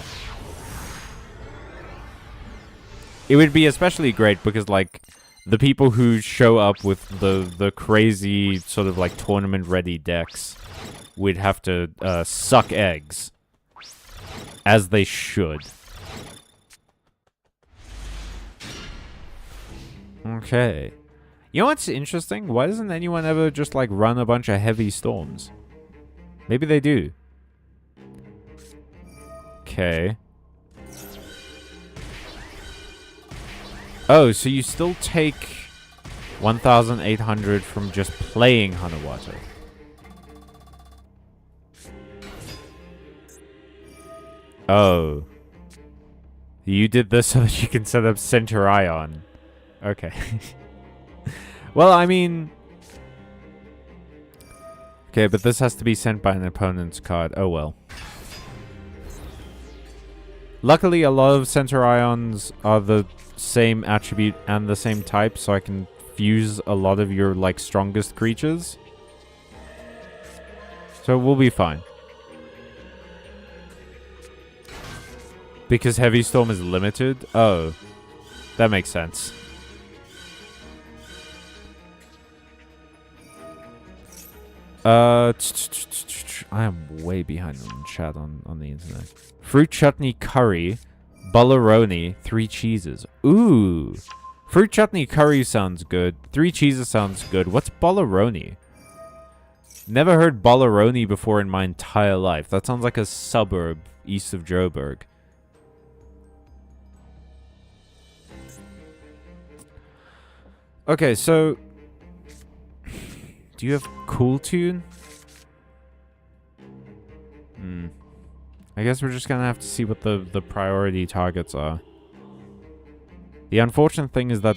It would be especially great because like the people who show up with the crazy sort of like tournament ready decks would have to suck eggs. As they should. Okay. You know what's interesting? Why doesn't anyone ever just like run a bunch of heavy storms? Maybe they do. Okay. Oh, so you still take 1,800 from just playing Hanawato. Oh. You did this so that you can set up Centurion. Okay. Well, I mean... Okay, but this has to be sent by an opponent's card. Oh well. Luckily, a lot of Centurions are the same attribute and the same type, so I can fuse a lot of your, like, strongest creatures. So we'll be fine. Because Heavy Storm is limited? Oh. That makes sense. I am way behind on chat on the internet. Fruit chutney curry, Bollaroni, 3 cheeses. Ooh. Fruit chutney curry sounds good. 3 cheeses sounds good. What's Bollaroni? Never heard Bollaroni before in my entire life. That sounds like a suburb east of Joburg. Okay, so... Do you have Cool Tune? I guess we're just gonna have to see what the priority targets are. The unfortunate thing is that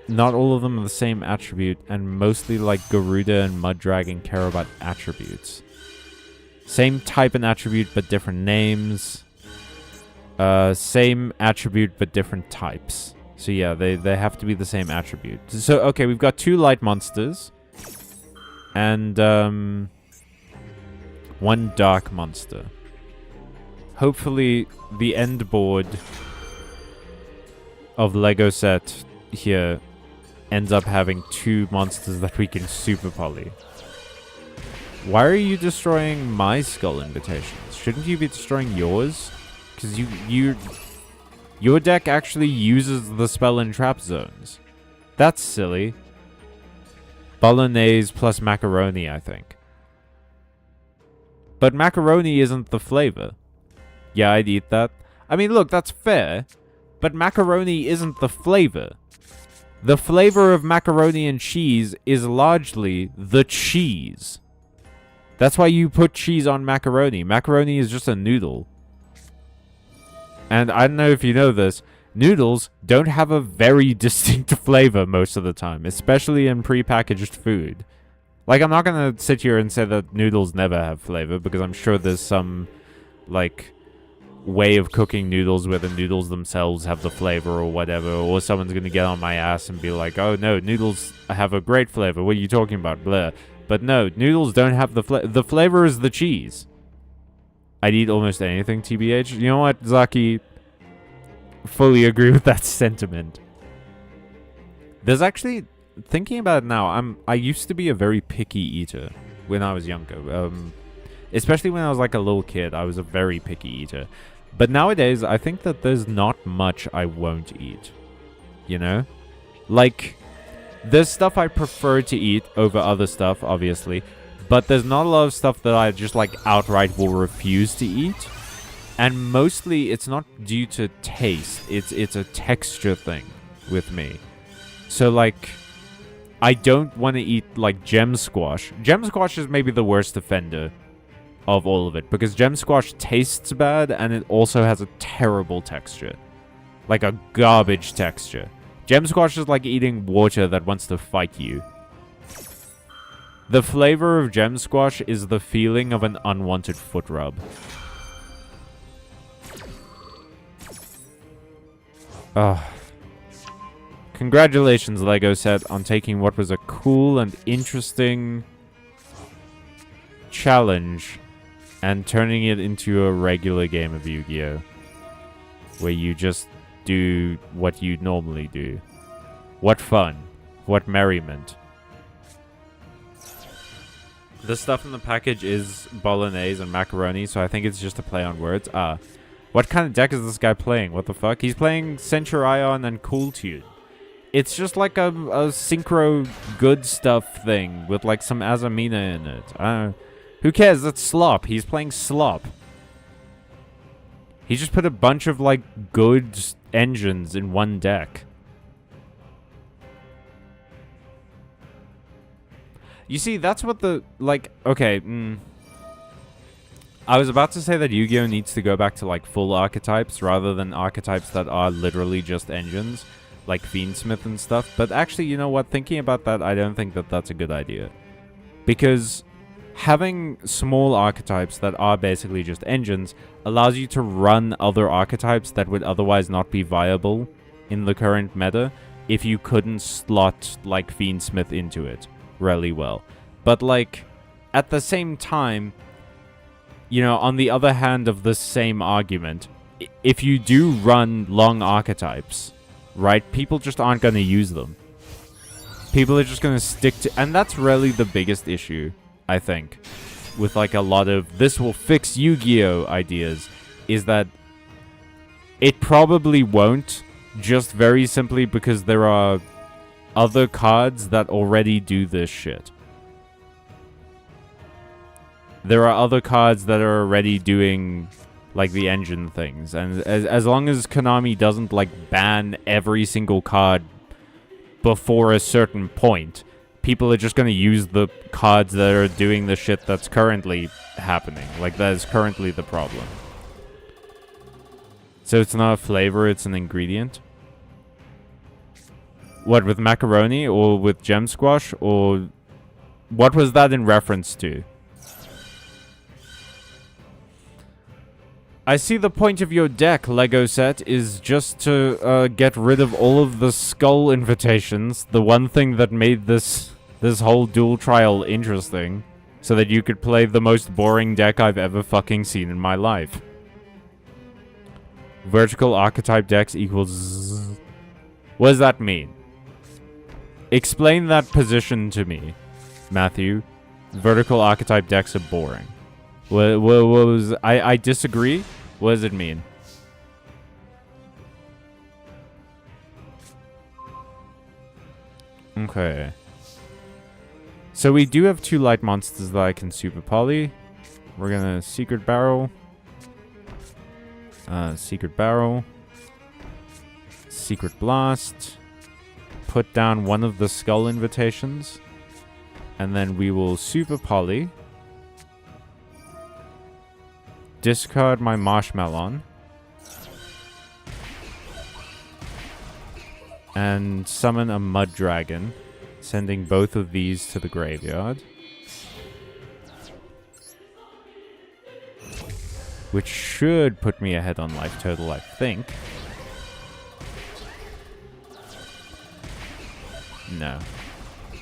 not all of them are the same attribute, and mostly like Garuda and Mud Dragon care about attributes. Same type and attribute, but different names. Same attribute, but different types. So yeah, they have to be the same attribute. So, okay, we've got 2 light monsters. And, 1 dark monster. Hopefully, the end board of Lego set here ends up having 2 monsters that we can super poly. Why are you destroying my Skull Invitations? Shouldn't you be destroying yours? Because your deck actually uses the spell and trap zones. That's silly. Bolognese plus macaroni, I think. But macaroni isn't the flavor. Yeah, I'd eat that. I mean, look, that's fair. But macaroni isn't the flavor. The flavor of macaroni and cheese is largely the cheese. That's why you put cheese on macaroni. Macaroni is just a noodle. And I don't know if you know this, noodles don't have a very distinct flavor most of the time, especially in prepackaged food. Like, I'm not going to sit here and say that noodles never have flavor, because I'm sure there's some, like, way of cooking noodles where the noodles themselves have the flavor or whatever, or someone's going to get on my ass and be like, oh no, noodles have a great flavor, what are you talking about, blah. But no, noodles don't have the flavor. The flavor is the cheese. I'd eat almost anything, TBH. You know what, Zaki? Fully agree with that sentiment. There's actually, thinking about it now, I used to be a very picky eater when I was younger. Especially when I was like a little kid, I was a very picky eater. But nowadays, I think that there's not much I won't eat. You know? Like, there's stuff I prefer to eat over other stuff, obviously. But there's not a lot of stuff that I just, like, outright will refuse to eat. And mostly, it's not due to taste. It's a texture thing with me. So, like, I don't want to eat, like, gem squash. Gem squash is maybe the worst offender of all of it. Because gem squash tastes bad, and it also has a terrible texture. Like, a garbage texture. Gem Squash is like eating water that wants to fight you. The flavor of Gem Squash is the feeling of an unwanted foot rub. Ugh. Congratulations, Lego set, on taking what was a cool and interesting challenge and turning it into a regular game of Yu-Gi-Oh! Where you just do what you normally do. What fun. What merriment. The stuff in the package is bolognese and macaroni, so I think it's just a play on words. What kind of deck is this guy playing? What the fuck? He's playing Centurion and Cool Tune. It's just like a synchro good stuff thing with like some Azamina in it. Who cares? That's slop. He's playing slop. He just put a bunch of like good engines in one deck. You see, that's what the, like, okay, I was about to say that Yu-Gi-Oh! Needs to go back to, like, full archetypes rather than archetypes that are literally just engines, like Fiendsmith and stuff. But actually, you know what? Thinking about that, I don't think that that's a good idea. Because having small archetypes that are basically just engines allows you to run other archetypes that would otherwise not be viable in the current meta if you couldn't slot, like, Fiendsmith into it really well. But, like, at the same time, you know, on the other hand of the same argument, if you do run long archetypes, right, people just aren't going to use them. People are just going to stick to... And that's really the biggest issue, I think, with, like, a lot of this will fix Yu-Gi-Oh! Ideas, is that it probably won't, just very simply because there are other cards that already do this shit. There are other cards that are already doing, like, the engine things. And as long as Konami doesn't, like, ban every single card before a certain point, people are just going to use the cards that are doing the shit that's currently happening. Like, that is currently the problem. So it's not a flavor, it's an ingredient. What, with macaroni or with Gem Squash? Or what was that in reference to? I see the point of your deck, Lego set, is just to get rid of all of the skull invitations. The one thing that made this whole duel trial interesting. So that you could play the most boring deck I've ever fucking seen in my life. Vertical archetype decks equals... What does that mean? Explain that position to me, Matthew. Vertical archetype decks are boring. What was... I disagree. What does it mean? Okay. So we do have 2 light monsters that I can super poly. We're gonna Secret Barrel. Secret Barrel. Secret Blast. Put down one of the skull invitations. And then we will super poly. Discard my Marshmallow. And summon a Mud Dragon. Sending both of these to the graveyard. Which should put me ahead on life total, I think. No.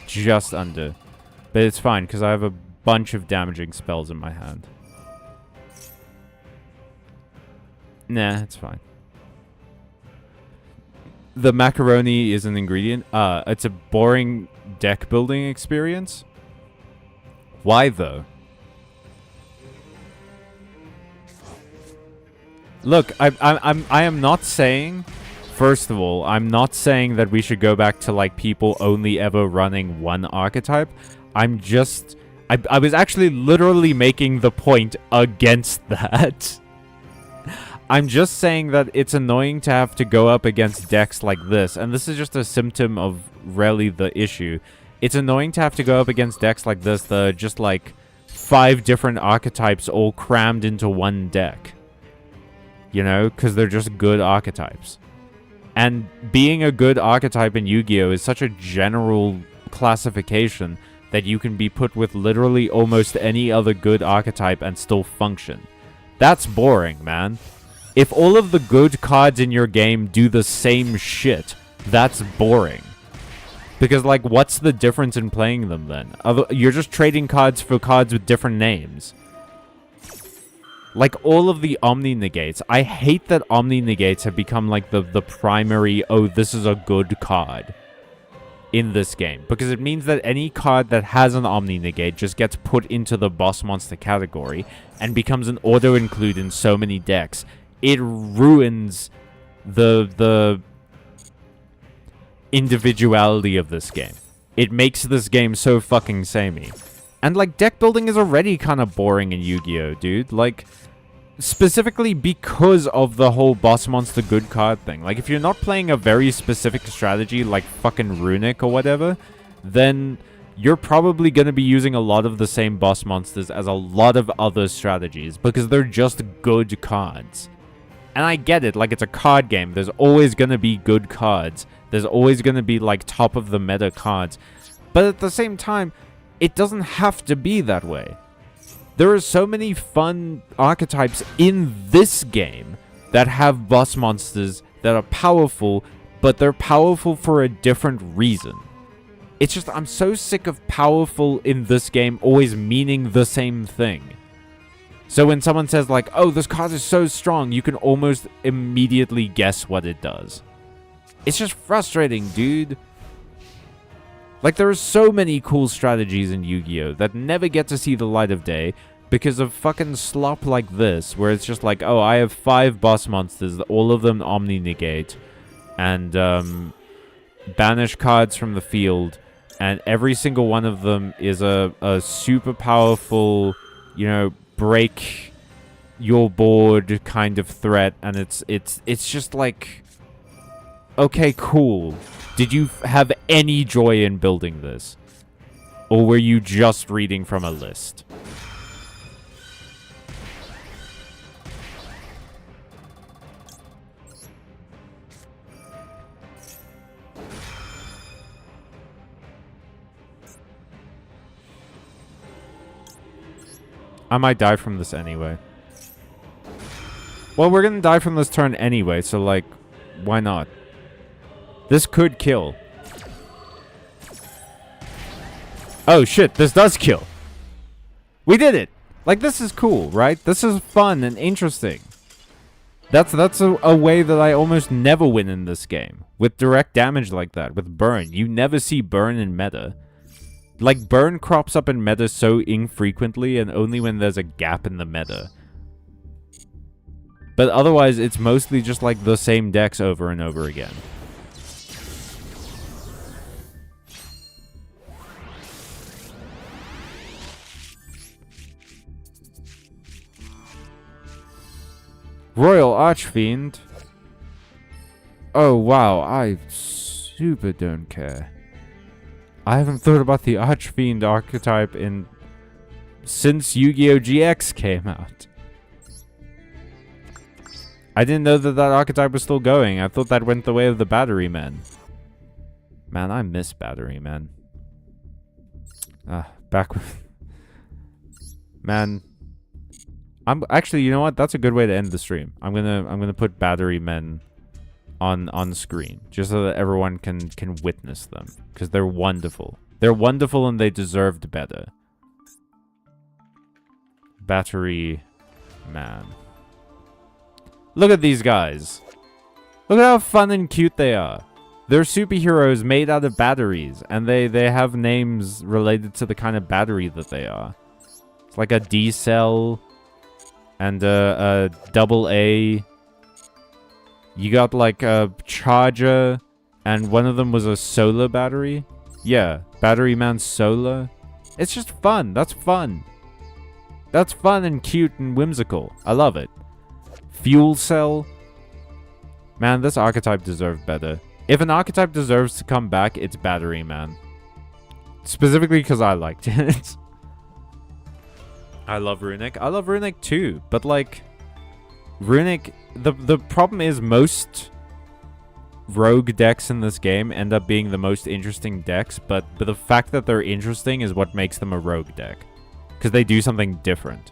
Just under. But it's fine, because I have a bunch of damaging spells in my hand. Nah, it's fine. The macaroni is an ingredient. It's a boring deck building experience. Why though? Look, I am not saying, first of all, I'm not saying that we should go back to like people only ever running one archetype. I'm just, I was actually literally making the point against that. I'm just saying that it's annoying to have to go up against decks like this, and this is just a symptom of really the issue. It's annoying to have to go up against decks like this that are just like 5 different archetypes all crammed into one deck. You know, because they're just good archetypes. And being a good archetype in Yu-Gi-Oh! Is such a general classification that you can be put with literally almost any other good archetype and still function. That's boring, man. If all of the good cards in your game do the same shit, that's boring. Because, like, what's the difference in playing them then? You're just trading cards for cards with different names. Like, all of the Omni-Negates. I hate that Omni-Negates have become, like, the primary, oh, this is a good card in this game. Because it means that any card that has an Omni-Negate just gets put into the boss monster category and becomes an auto-include in so many decks. It ruins the individuality of this game. It makes this game so fucking samey. And, like, deck building is already kind of boring in Yu-Gi-Oh, dude. Like, specifically because of the whole boss monster good card thing. Like, if you're not playing a very specific strategy, like fucking Runic or whatever, then you're probably going to be using a lot of the same boss monsters as a lot of other strategies, because they're just good cards. And I get it, like, it's a card game. There's always going to be good cards. There's always going to be, like, top of the meta cards. But at the same time, it doesn't have to be that way. There are so many fun archetypes in this game that have boss monsters that are powerful, but they're powerful for a different reason. It's just, I'm so sick of powerful in this game always meaning the same thing. So when someone says, like, oh, this card is so strong, you can almost immediately guess what it does. It's just frustrating, dude. Like, there are so many cool strategies in Yu-Gi-Oh! That never get to see the light of day because of fucking slop like this, where it's just like, oh, I have 5 boss monsters, all of them Omni-Negate, and banish cards from the field, and every single one of them is a super powerful, you know, break your board kind of threat, and it's just like, okay, cool. Did you have any joy in building this? Or were you just reading from a list? I might die from this anyway. Well, we're gonna die from this turn anyway, so, like, why not? This could kill. Oh, shit, this does kill. We did it! Like, this is cool, right? This is fun and interesting. That's a way that I almost never win in this game. With direct damage like that, with burn. You never see burn in meta. Like, burn crops up in meta so infrequently and only when there's a gap in the meta. But otherwise, it's mostly just like the same decks over and over again. Royal Archfiend. Oh, wow. I super don't care. I haven't thought about the Archfiend archetype since Yu-Gi-Oh! GX came out. I didn't know that archetype was still going. I thought that went the way of the Battery Men. Man, I miss Battery Men. Back with... Man... Actually, you know what? That's a good way to end the stream. I'm gonna put Battery Men on screen just so that everyone can witness them, because they're wonderful. They're wonderful and they deserved better. Battery Man. Look at these guys. Look at how fun and cute they are. They're superheroes made out of batteries, and they have names related to the kind of battery that they are. It's like a D cell. And a double A. You got like a charger. And one of them was a solar battery. Yeah, Battery Man Solar. It's just fun. That's fun. That's fun and cute and whimsical. I love it. Fuel Cell. Man, this archetype deserved better. If an archetype deserves to come back, it's Battery Man. Specifically because I liked it. I love Runic. I love Runic too, but like Runic, the problem is most rogue decks in this game end up being the most interesting decks, but the fact that they're interesting is what makes them a rogue deck. Because they do something different.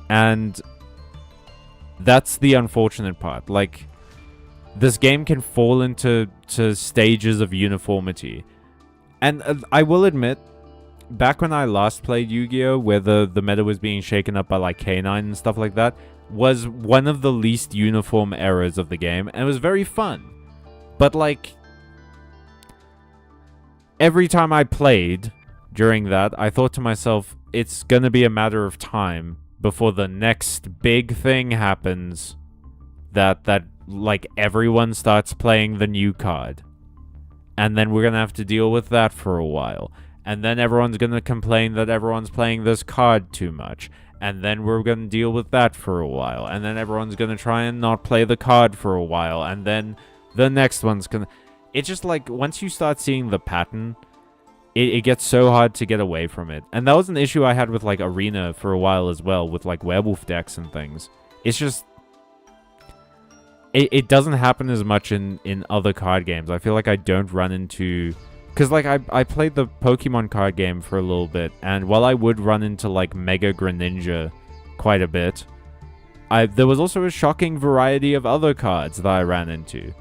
And that's the unfortunate part. Like, this game can fall into stages of uniformity. And I will admit, back when I last played Yu-Gi-Oh!, where the meta was being shaken up by, like, K9 and stuff like that, was one of the least uniform eras of the game, and it was very fun. But, like, every time I played during that, I thought to myself, it's gonna be a matter of time before the next big thing happens that like, everyone starts playing the new card. And then we're gonna have to deal with that for a while. And then everyone's gonna complain that everyone's playing this card too much. And then we're gonna deal with that for a while. And then everyone's gonna try and not play the card for a while. And then the next one's gonna... It's just like, once you start seeing the pattern, it gets so hard to get away from it. And that was an issue I had with, like, Arena for a while as well, with, like, werewolf decks and things. It's just... It doesn't happen as much in other card games. I feel like I don't run into... Because, like, I played the Pokemon card game for a little bit, and while I would run into, like, Mega Greninja quite a bit, there was also a shocking variety of other cards that I ran into.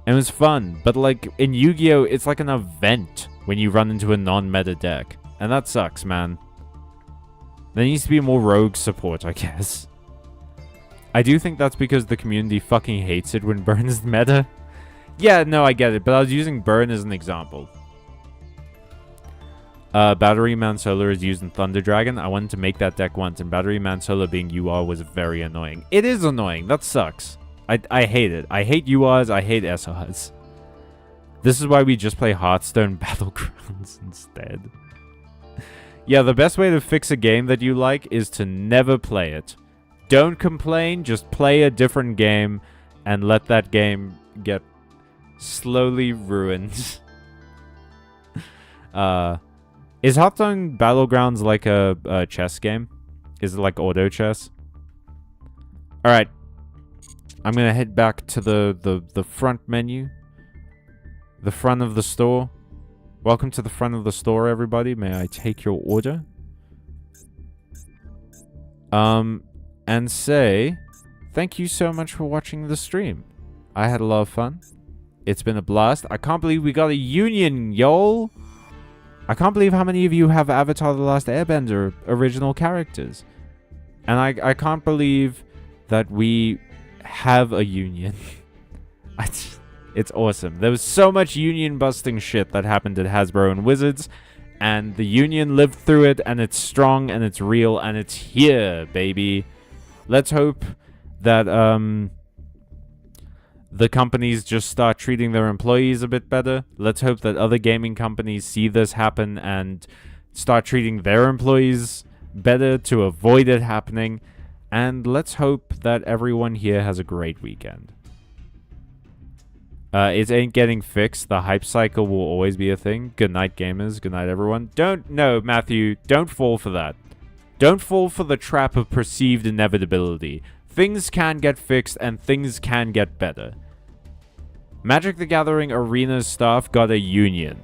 And it was fun, but, like, in Yu-Gi-Oh!, it's like an event when you run into a non-meta deck. And that sucks, man. There needs to be more rogue support, I guess. I do think that's because the community fucking hates it when Burn is meta. Yeah, no, I get it, but I was using Burn as an example. Battery Man Solar is used in Thunder Dragon. I wanted to make that deck once, and Battery Man Solar being UR was very annoying. It is annoying. That sucks. I hate it. I hate URs. I hate SRs. This is why we just play Hearthstone Battlegrounds instead. Yeah, the best way to fix a game that you like is to never play it. Don't complain, just play a different game and let that game get slowly ruined. Is Hearthstone Battlegrounds like a chess game? Is it like auto chess? Alright. I'm gonna head back to the front menu. The front of the store. Welcome to the front of the store, everybody. May I take your order? And say, thank you so much for watching the stream. I had a lot of fun. It's been a blast. I can't believe we got a union, y'all. I can't believe how many of you have Avatar The Last Airbender original characters. And I can't believe that we have a union. It's awesome. There was so much union busting shit that happened at Hasbro and Wizards. And the union lived through it, and it's strong, and it's real, and it's here, baby. Let's hope that the companies just start treating their employees a bit better. Let's hope that other gaming companies see this happen and start treating their employees better to avoid it happening. And let's hope that everyone here has a great weekend. It ain't getting fixed. The hype cycle will always be a thing. Good night, gamers. Good night, everyone. No, Matthew, don't fall for that. Don't fall for the trap of perceived inevitability. Things can get fixed and things can get better. Magic the Gathering Arena staff got a union.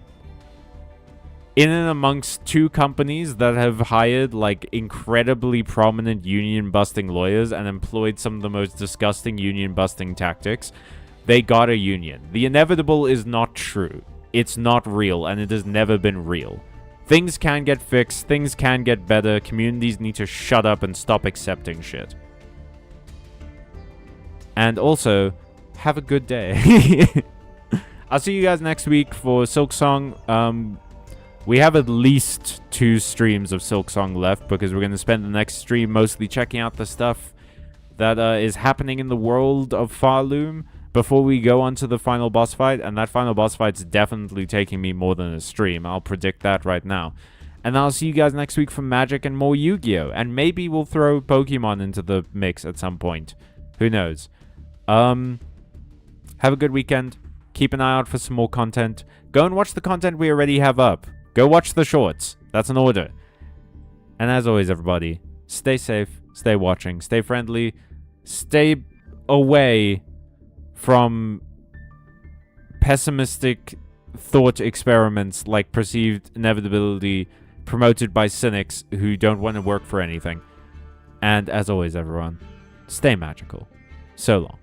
In and amongst two companies that have hired, like, incredibly prominent union-busting lawyers and employed some of the most disgusting union-busting tactics, they got a union. The inevitable is not true. It's not real, and it has never been real. Things can get fixed, things can get better, communities need to shut up and stop accepting shit. And also, have a good day. I'll see you guys next week for Silksong. We have at least 2 streams of Silksong left, because we're going to spend the next stream mostly checking out the stuff that is happening in the world of Farloom before we go on to the final boss fight, and that final boss fight's definitely taking me more than a stream. I'll predict that right now. And I'll see you guys next week for Magic and more Yu-Gi-Oh! And maybe we'll throw Pokemon into the mix at some point. Who knows? Have a good weekend. Keep an eye out for some more content. Go and watch the content we already have up. Go watch the shorts. That's an order. And as always, everybody, stay safe, stay watching, stay friendly, stay away from pessimistic thought experiments like perceived inevitability promoted by cynics who don't want to work for anything. And as always, everyone, stay magical. So long.